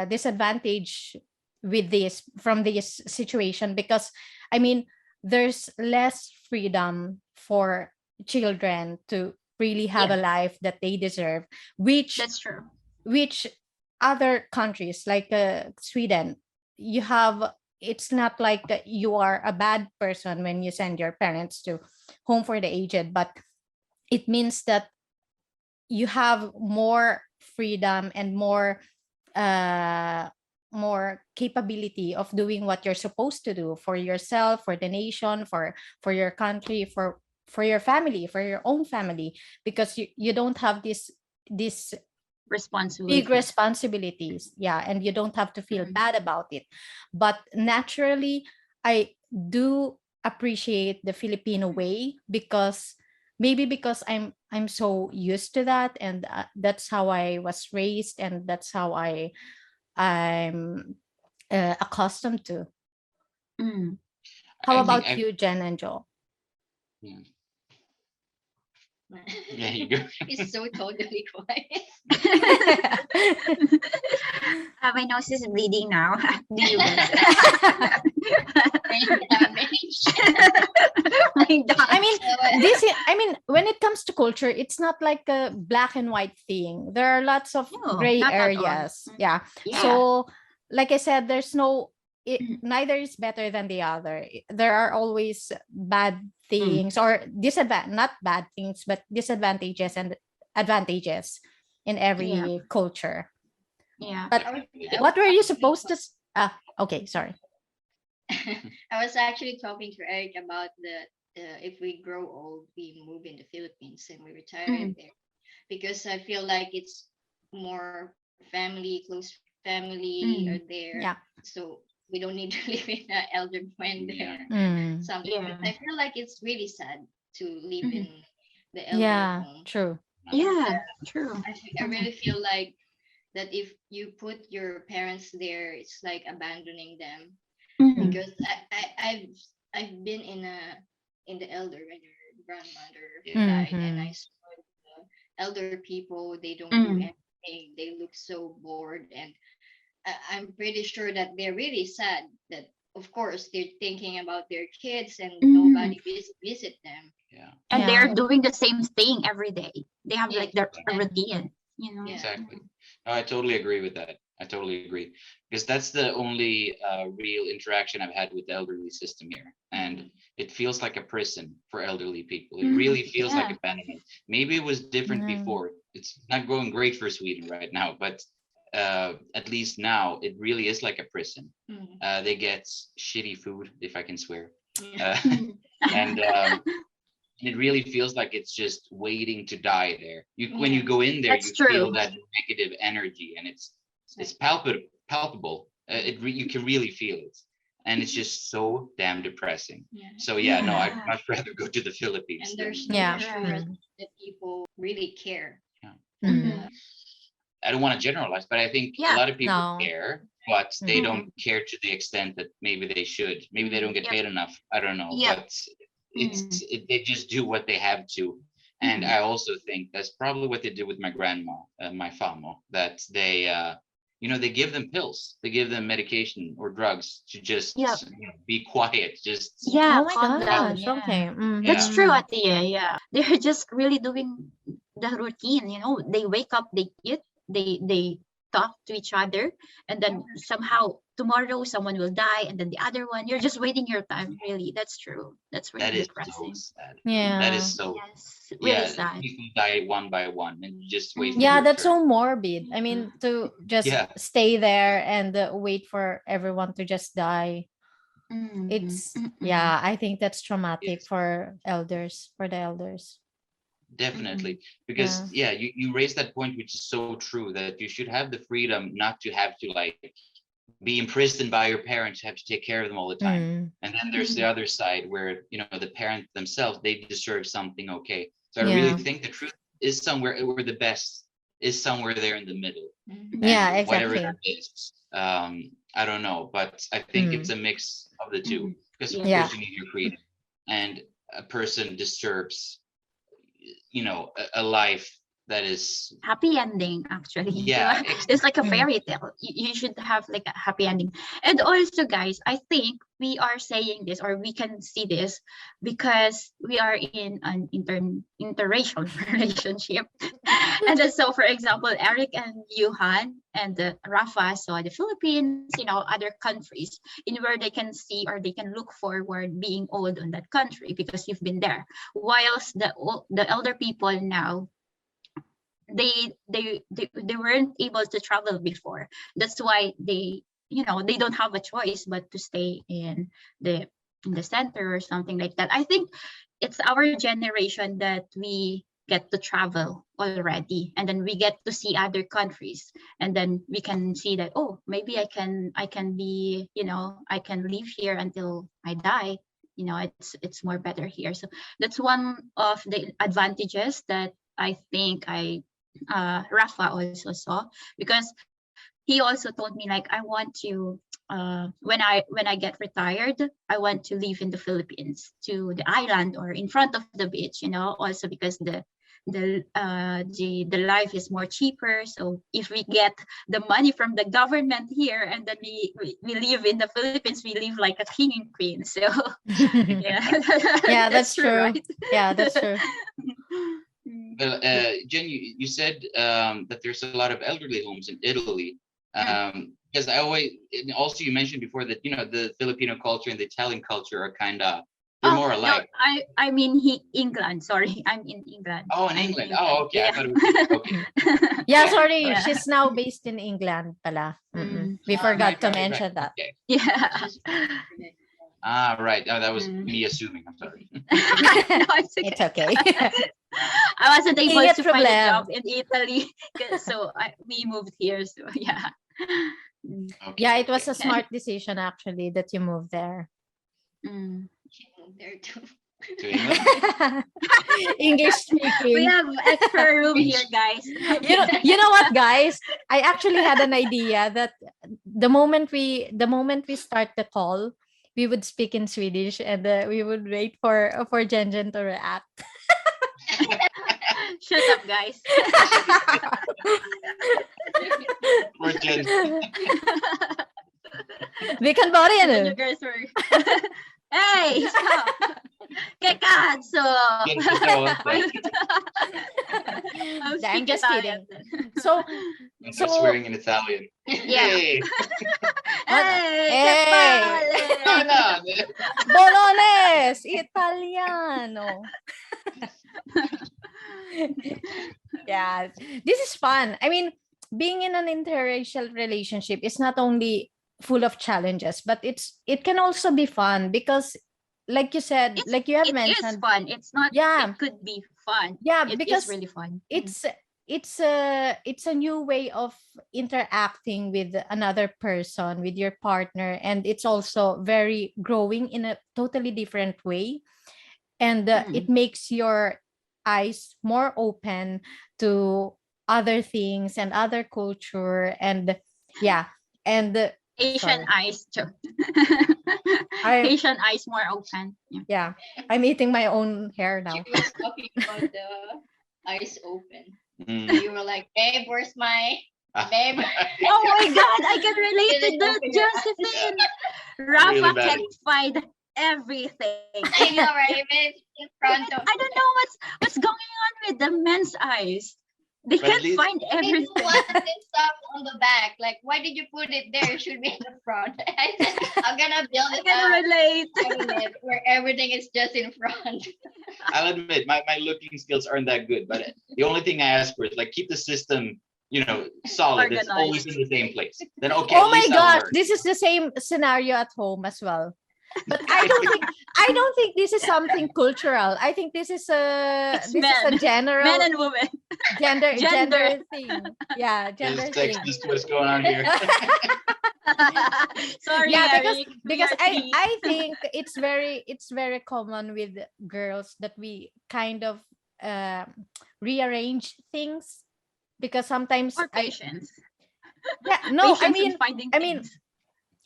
disadvantage with this, from this situation, because I mean, there's less freedom for children to really have Yeah. a life that they deserve, which That's true. which other countries like Sweden, you have, it's not like you are a bad person when you send your parents to home for the aged, but it means that you have more freedom and uh more capability of doing what you're supposed to do for yourself, for the nation, for your country, for your family, for your own family, because you don't have this big Responsibility. responsibilities. Yeah, and you don't have to feel bad about it. But naturally, I do appreciate the Filipino way, because maybe because I'm so used to that, and that's how I was raised, and that's how I'm accustomed to. Mm. How I think about you, Jen and Joe? yeah. There you go. He's so totally quiet. My nose is bleeding now. Do you guys? Brain damage. I mean, when it comes to culture, it's not like a black and white thing. There are lots of No, gray not at all. areas. Yeah. Yeah. So, like I said, there's no, neither is better than the other. There are always bad things, or not bad things, but disadvantages and advantages in every culture. Yeah. But what were you supposed to? Okay, sorry. I was actually talking to Eric about if we grow old, we move in the Philippines and we retire there, because I feel like it's more family, close family are there. Yeah. So we don't need to live in an elder friend there. Something. Yeah. But I feel like it's really sad to live in the elder Yeah, home. true. Yeah, true. I really feel like that if you put your parents there, it's like abandoning them. Because I've been in the elder when your grandmother died, and I saw the elder people, they don't do anything, they look so bored, and I'm pretty sure that they're really sad, that of course they're thinking about their kids and nobody visit them. Yeah. And they're doing the same thing every day. They have like their Exactly. routine, you know. Exactly. No, I totally agree with that. I totally agree, because that's the only real interaction I've had with the elderly system here, and it feels like a prison for elderly people. It really feels like abandonment. Maybe it was different before. It's not going great for Sweden right now, but at least now it really is like a prison. They get shitty food, if I can swear, and it really feels like it's just waiting to die there. When you go in there, That's you true. feel that negative energy, and it's palpable. You can really feel it, and it's just so damn depressing. So no, I'd much rather go to the Philippines. And there's than- no assurance that people really care. I don't want to generalize, but I think a lot of people No. care, but they don't care to the extent that maybe they should. Maybe they don't get paid enough. I don't know, but they just do what they have to. And I also think that's probably what they did with my grandma, my famo, that they they give them pills, they give them medication or drugs to just be quiet, just Oh my calm down. gosh. Okay. That's Yeah. true, Atiya. Yeah, they're just really doing the routine. They wake up, they eat, they talk to each other, and then somehow tomorrow someone will die, and then the other one. You're just waiting your time. Really, that's true. That's really that is so depressing. sad. Yeah. That is so Yes, really sad. people die one by one and you just wait. Yeah, your that's turn. so morbid. I mean, to just stay there and wait for everyone to just die. It's I think that's traumatic for the elders. Definitely, because you raised that point, which is so true, that you should have the freedom not to have to like be imprisoned by your parents, have to take care of them all the time. And then there's the other side where the parents themselves, they deserve something. Okay, so I really think the truth is somewhere where the best is somewhere there in the middle. Yeah, And whatever exactly. that is, I don't know, but I think it's a mix of the two, because of course you need your freedom, and a person deserves a life that is happy ending, actually. Yeah, it's like a fairy tale. You should have like a happy ending. And also, guys, I think we are saying this, or we can see this, because we are in an interracial relationship. And then, so for example, Eric and Johan and Rafa saw the Philippines, other countries, in where they can see or they can look forward being old on that country because you've been there. Whilst the elder people now, they weren't able to travel before. That's why they don't have a choice but to stay in the center or something like that. I think it's our generation that we get to travel already, and then we get to see other countries, and then we can see that, oh, maybe I can be, I can live here until I die. It's more better here. So that's one of the advantages that I think Rafa also saw, because he also told me, like, I want to when I get retired, I want to live in the Philippines, to the island or in front of the beach, also because the life is more cheaper. So if we get the money from the government here, and then we live in the Philippines, we live like a king and queen. So yeah, that's true. Right? Yeah, that's true. Well, Jen, you said that there's a lot of elderly homes in Italy. Because also you mentioned before that the Filipino culture and the Italian culture are kind of more alike. No, I mean England. Sorry, I'm in England. Oh, in England. Oh, okay. Yeah. I thought it was okay. Yeah, sorry. She's now based in England, pala. We forgot to mention that. Okay. Yeah. Right. Oh, that was me assuming. I'm sorry. No, it's okay. I wasn't able to find a job in Italy, so we moved here. So yeah. Okay. Yeah, it was a smart decision actually that you moved there. There too. English speaking. We have extra room here, guys. You know what, guys? I actually had an idea that the moment we start the call, we would speak in Swedish, and we would wait for Jen to react. Shut up, guys. For Jen. Vi kan börja nu. You guys were... Hey, stop. Che cazzo? I'm just kidding. So swearing in Italian. Yeah. Hey. Bolones, Italiano. Yeah, this is fun. I mean, being in an interracial relationship is not only full of challenges, but it can also be fun, because like you said, like you have mentioned, it is fun. It's not, it could be fun. Yeah, it because is really fun. It's a new way of interacting with another person, with your partner, and it's also very growing in a totally different way, and it makes your eyes more open to other things and other culture, and Asian eyes too. Asian eyes more open. Yeah, I'm eating my own hair now. She was talking about the eyes open. You were like, "Babe, where's my babe. Oh my God, I can relate to Didn't that, open your eyes. Josephine. Really Rafa bad. can find everything. I know, right? Babe, in front of I don't know what's going on with the men's eyes. They But at can't least- find they everything. don't want this stuff on the back. Like, why did you put it there? It should be in the front. I said, I'm gonna build I it can up relate. cabinet where everything is just in front. I'll admit my looking skills aren't that good, but the only thing I ask for is like keep the system, solid. It's always in the same place. Then okay. Oh at my least I'll gosh, learn. this is the same scenario at home as well. But I don't think this is something cultural. I think this is It's a men. general Men and women. gender Gender. thing. Yeah, gender There's thing. sexist twist going on here. Sorry, Yeah, Eric. because We are I think it's very common with girls that we kind of rearrange things, because sometimes or patience. no, Patience in finding I mean, things.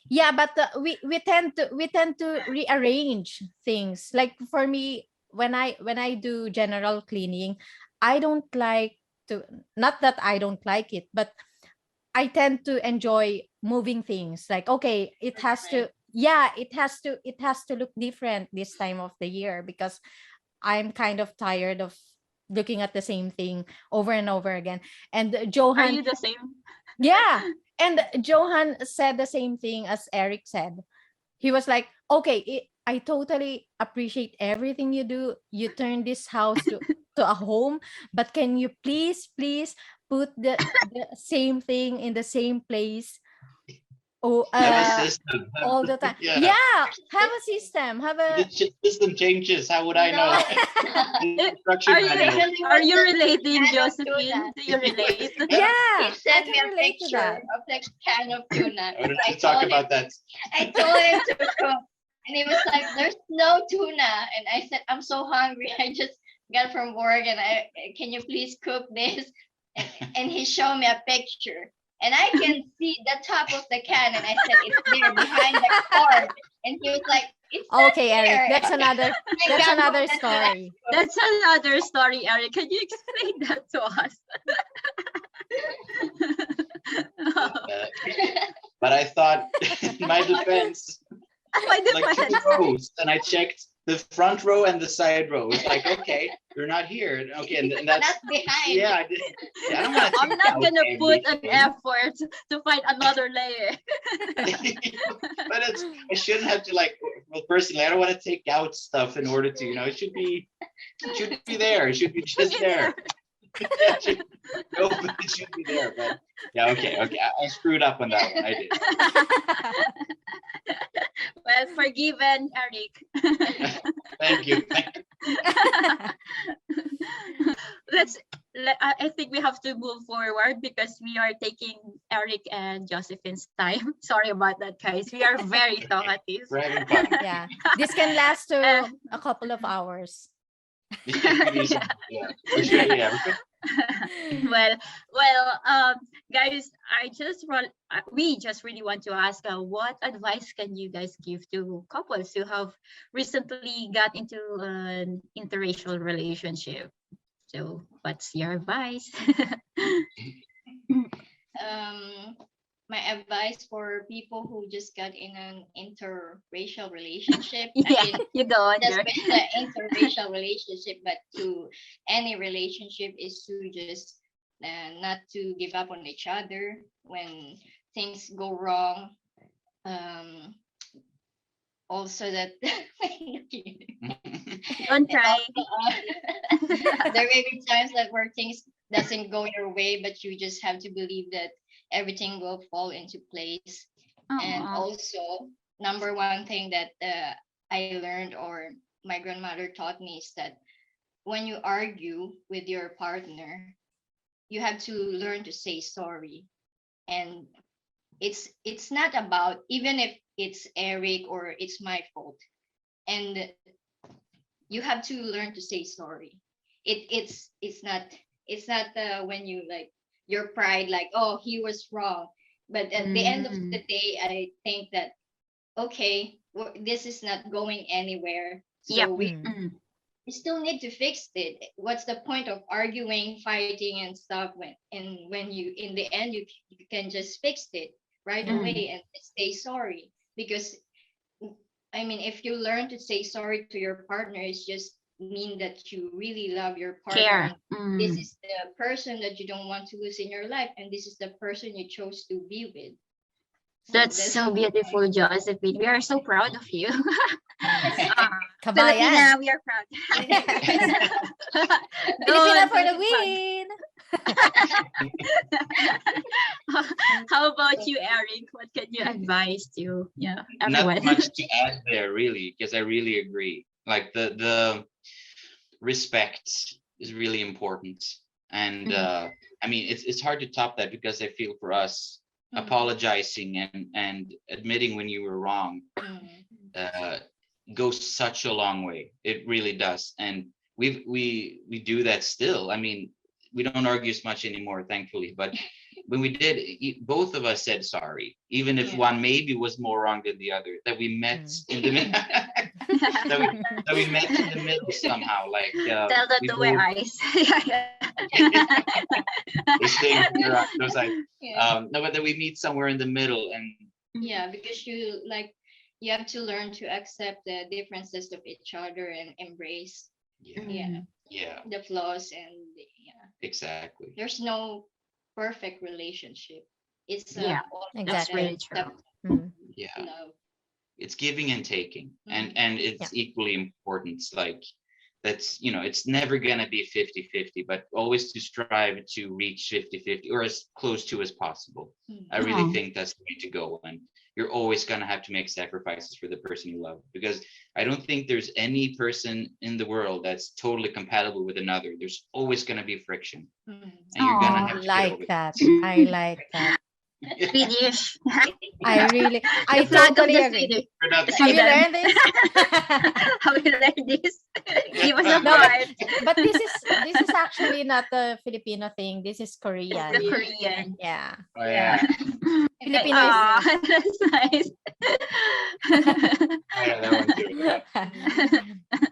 yeah, but we tend to rearrange things. Like for me, when I do general cleaning, I don't like to, not that I don't like it, but I tend to enjoy moving things. Like, okay, it has to, yeah, it has to look different this time of the year, because I'm kind of tired of looking at the same thing over and over again. And Are Johan, you the same? yeah, and Johan said the same thing as Eric said. He was like, okay, I totally appreciate everything you do. You turn this house to a home, but can you please put the same thing in the same place? Oh, Have a system. all the time. Yeah. Yeah, have a system. Have a The system changes. How would I know? Instruction Are you- manual. Are you relating, Can of Josephine? tuna. Do you relate? yeah. He sent I me can a relate to picture that. of the can of tuna. I wanted I to talk told him, about that. I told him to cook, and he was like, "There's no tuna," and I said, "I'm so hungry. I just got from work, and can you please cook this?" And he showed me a picture, and I can see the top of the can, and I said, "It's there behind the cork," and he was like, "It's not Okay, Eric, there." that's another I that's got another that story. That's another story, Eric. Can you explain that to us? But I thought, in my defense, My like two defense. rows, and I checked the front row and the side row. It's like, okay, you're not here. Okay, and that's That's behind. yeah. I did. Yeah, I don't want to. I'm not gonna put an effort to find another layer. But I shouldn't have to well, personally, I don't want to take out stuff in order to, it should be there. It should be just there. Yeah, it should be there. But yeah, okay. I screwed up on that one. I did. Well, forgiven, Eric. Thank you. I think we have to move forward because we are taking Eric and Josephine's time. Sorry about that, guys. We are very talkative. We're having fun. Yeah, this can last to a couple of hours. Yeah, for sure, yeah. well, guys, we just really want to ask, what advice can you guys give to couples who have recently got into an interracial relationship? So, what's your advice? My advice for people who just got in an interracial relationship. Yeah, I mean, you go on just there. with the interracial relationship, but to any relationship is to just not to give up on each other when things go wrong. Also that Don't try. there may be times that where things doesn't go your way, but you just have to believe that everything will fall into place. And Aw. also, number one thing that I learned or my grandmother taught me is that when you argue with your partner, you have to learn to say sorry. And it's not about, even if it's Eric or it's my fault, and you have to learn to say sorry. It's not when you like your pride, like, oh, he was wrong, but at the end of the day, I think that okay, this is not going anywhere, so Yep. we Mm. you still need to fix it. What's the point of arguing, fighting, and stuff when you in the end you can just fix it right away and say sorry? Because I mean, if you learn to say sorry to your partner, it's just mean that you really love your partner. Care. And this is the person that you don't want to lose in your life, and this is the person you chose to be with. That's so beautiful, Josephine. We are so proud of you. Kabayan. Filipina, we are proud. Filipina for the win. How about you, Eric? What can you advise to everyone? Not much to add there, really, because I really agree. Like the respect is really important, and I mean it's hard to top that, because I feel for us, apologizing and admitting when you were wrong goes such a long way. It really does, and we do that still. I mean, we don't argue as much anymore, thankfully, but when we did, both of us said sorry, even if one maybe was more wrong than the other, that we met in the middle. that we met in the middle somehow, like tell that to my eyes. No, but that we meet somewhere in the middle, and because you have to learn to accept the differences of each other and embrace the flaws, and exactly, there's no perfect relationship. It's that's really true. Love. It's giving and taking, and it's equally important. It's like that's, it's never gonna be 50-50, but always to strive to reach 50-50 or as close to as possible. I really think that's the way to go, and you're always gonna have to make sacrifices for the person you love, because I don't think there's any person in the world that's totally compatible with another. There's always gonna be friction, and you're gonna have to get over that. I like that. Swedish. I totally agree. Have you learned this? Have you learned this? Give us a part. But this is actually not a Filipino thing. This is Korean. The Korean. Yeah. Oh, yeah. Filipino that's nice.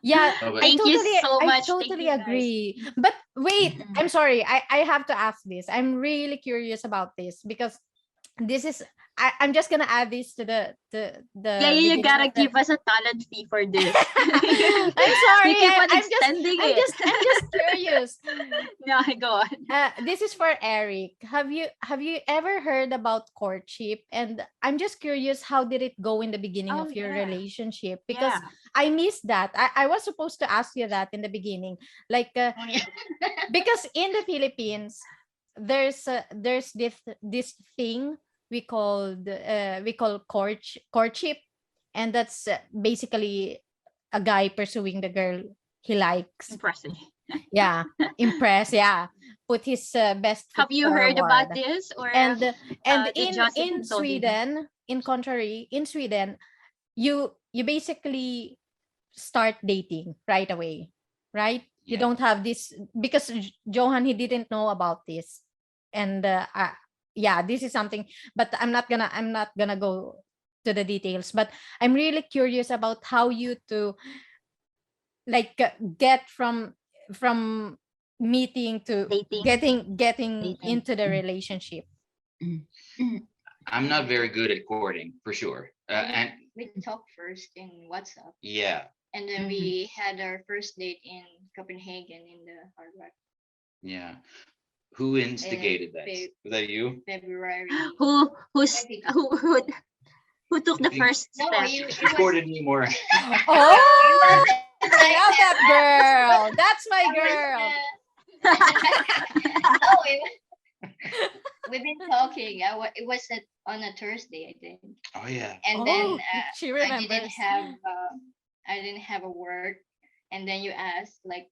Yeah, Thank you so much. I totally agree. But wait, I'm sorry. I have to ask this. I'm really curious about this, because this is I'm just gonna add this to the you gotta give us a talent fee for this. I'm sorry. I'm just curious. No, go on. This is for Eric. Have you ever heard about courtship? And I'm just curious, how did it go in the beginning of your relationship? Because I missed that. I was supposed to ask you that in the beginning, like because in the Philippines, there's this thing we call courtship, and that's basically a guy pursuing the girl he likes. Impressive. Yeah, put his best foot Have you heard forward. about this? Or and in Sweden, in Sweden, you basically start dating right away, right? You don't have this, because Johan, he didn't know about this, and this is something, but I'm not gonna go to the details, but I'm really curious about how you two like get from meeting to dating. getting into the relationship. I'm not very good at courting, for sure. And we talked first in WhatsApp. Yeah. And then we had our first date in Copenhagen in the Hard Rock. Yeah. Who instigated that? Was that you? February. Who took the first step? You recorded me more. Oh, I love that girl. That's my girl. We've been talking. It was on a Thursday, I think. Oh yeah. And then she remembers. I didn't have a work, and then you asked, like,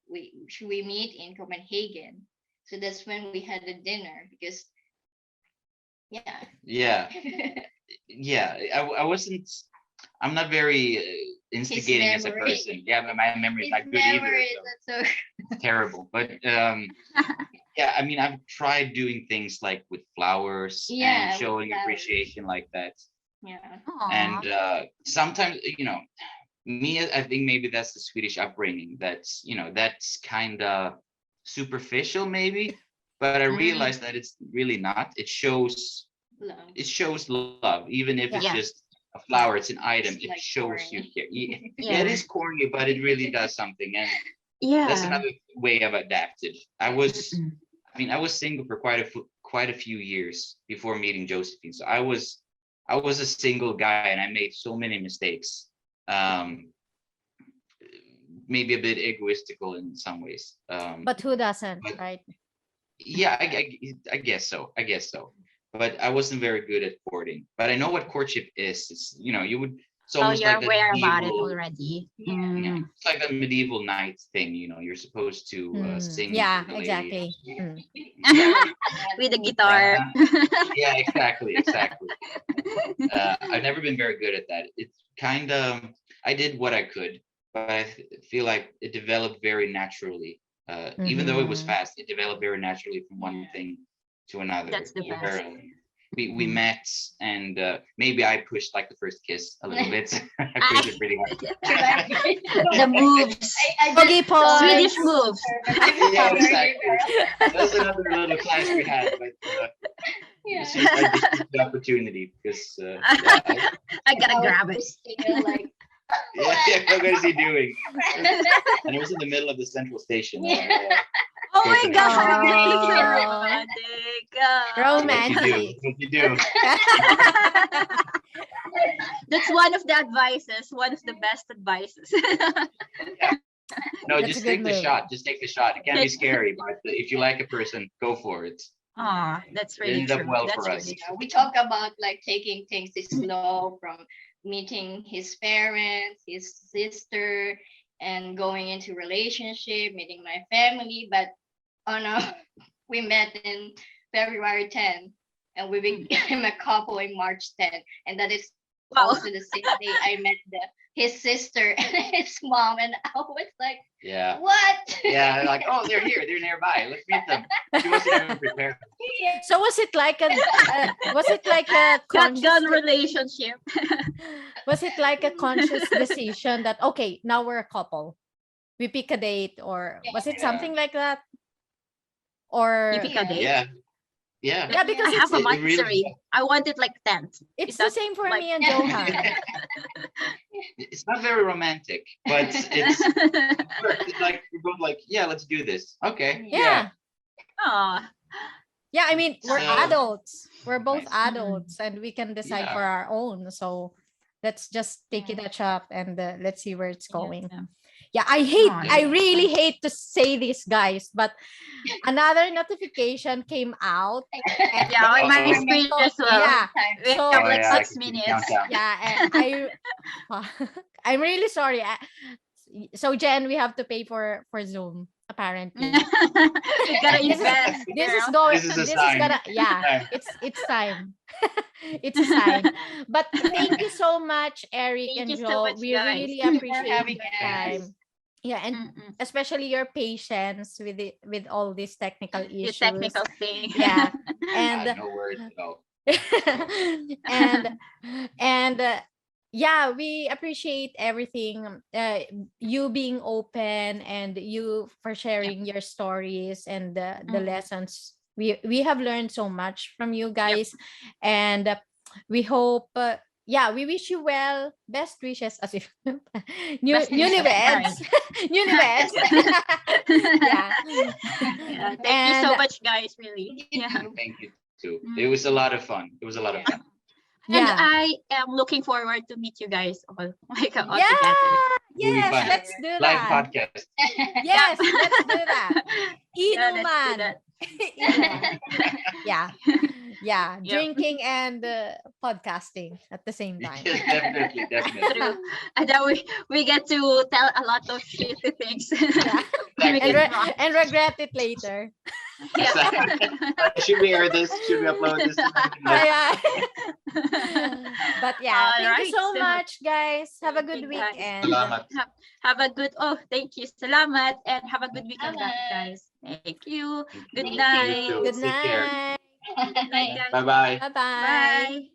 should we meet in Copenhagen? So that's when we had a dinner, because I wasn't. I'm not very instigating as a person. Yeah, but my memory is not good either. So. Terrible, but I mean, I've tried doing things like with flowers and showing appreciation like that. Yeah. And sometimes, me, I think maybe that's the Swedish upbringing. That's, that's kind of superficial maybe, but I realized that it's really not. It shows love, even if it's just a flower, it's an item. It shows you care. Yeah, it is corny, but it really does something. And that's another way I've adapted. I was single for quite a few years before meeting Josephine. So I was a single guy, and I made so many mistakes. Maybe a bit egoistical in some ways. But who doesn't, right? Yeah, I guess so. But I wasn't very good at courting. But I know what courtship is. It's, you would. It's almost you're like aware about it already. Yeah, it's like a medieval knight thing. You're supposed to sing. Yeah, to the exactly. With the guitar. Yeah, exactly. I've never been very good at that. It's kind of, I did what I could, but I feel like it developed very naturally. Even though it was fast, it developed very naturally from one thing to another. That's the best. We met, and maybe I pushed like the first kiss a little bit. I pushed it pretty hard. The moves. Swedish moves. Yeah, exactly. That's another little clash we had, but I just took the opportunity because I gotta grab it. What is he doing? And it was in the middle of the central station. Oh my gosh, romantic. What you do? That's one of the advices, one of the best advices. No, That's just take the shot. Just take the shot. It can be scary, but if you like a person, go for it. That's really true. Well That's for us. really true. We talk about like taking things slow, from meeting his parents, his sister, and going into relationship, meeting my family. But we met in February 10, and we became a couple in March 10, and that is also the same day I met his sister and his mom, and I was like, what? Yeah, like, oh, they're here, they're nearby, let's meet them. She wasn't even prepared. So was it like a Shotgun relationship? Was it like a conscious decision that, okay, now we're a couple, we pick a date, or was it something like that? Or you pick a date? Yeah, because I have a monthsary. I want it like 10th. It's the same for me and Johan. It's not very romantic, but it's like we're both like, yeah, let's do this. Okay. Yeah. Yeah, I mean, we're adults. We're both adults, and we can decide for our own. So let's just take it a shot, and let's see where it's going. Yeah, I really hate to say this, guys, but another notification came out. And my screen as well. Yeah, we so have like 6 minutes. Yeah, and I'm really sorry. So Jen, we have to pay for Zoom, apparently. You gotta invest. This is going. This is gonna. Yeah, it's time. It's a sign. But thank you so much, Eric Thank and you Joe. so much, We guys. really appreciate having your us. time. Yeah, and especially your patience with all these technical issues. The technical thing. Yeah, and No worries at all. and yeah, we appreciate everything. You being open, and you for sharing your stories and the lessons. We have learned so much from you guys, and we hope. We wish you well. Best wishes, as if newlyweds. Newlyweds. Thank you so much, guys. Really. Thank you too. It was a lot of fun. And I am looking forward to meet you guys all together. Yes, let's do that. Live podcast. Yes, let's do that. Inuman. Yeah, drinking and podcasting at the same time. Definitely. True. And then we get to tell a lot of shitty things. And regret it later. Should we air this? Should we upload this? But thank you so much, guys. Have a good weekend. Salamat. Have a good, thank you. Salamat, and have a good weekend, guys. Thank you. Good night. Good night. Bye. Bye-bye. Bye-bye. Bye.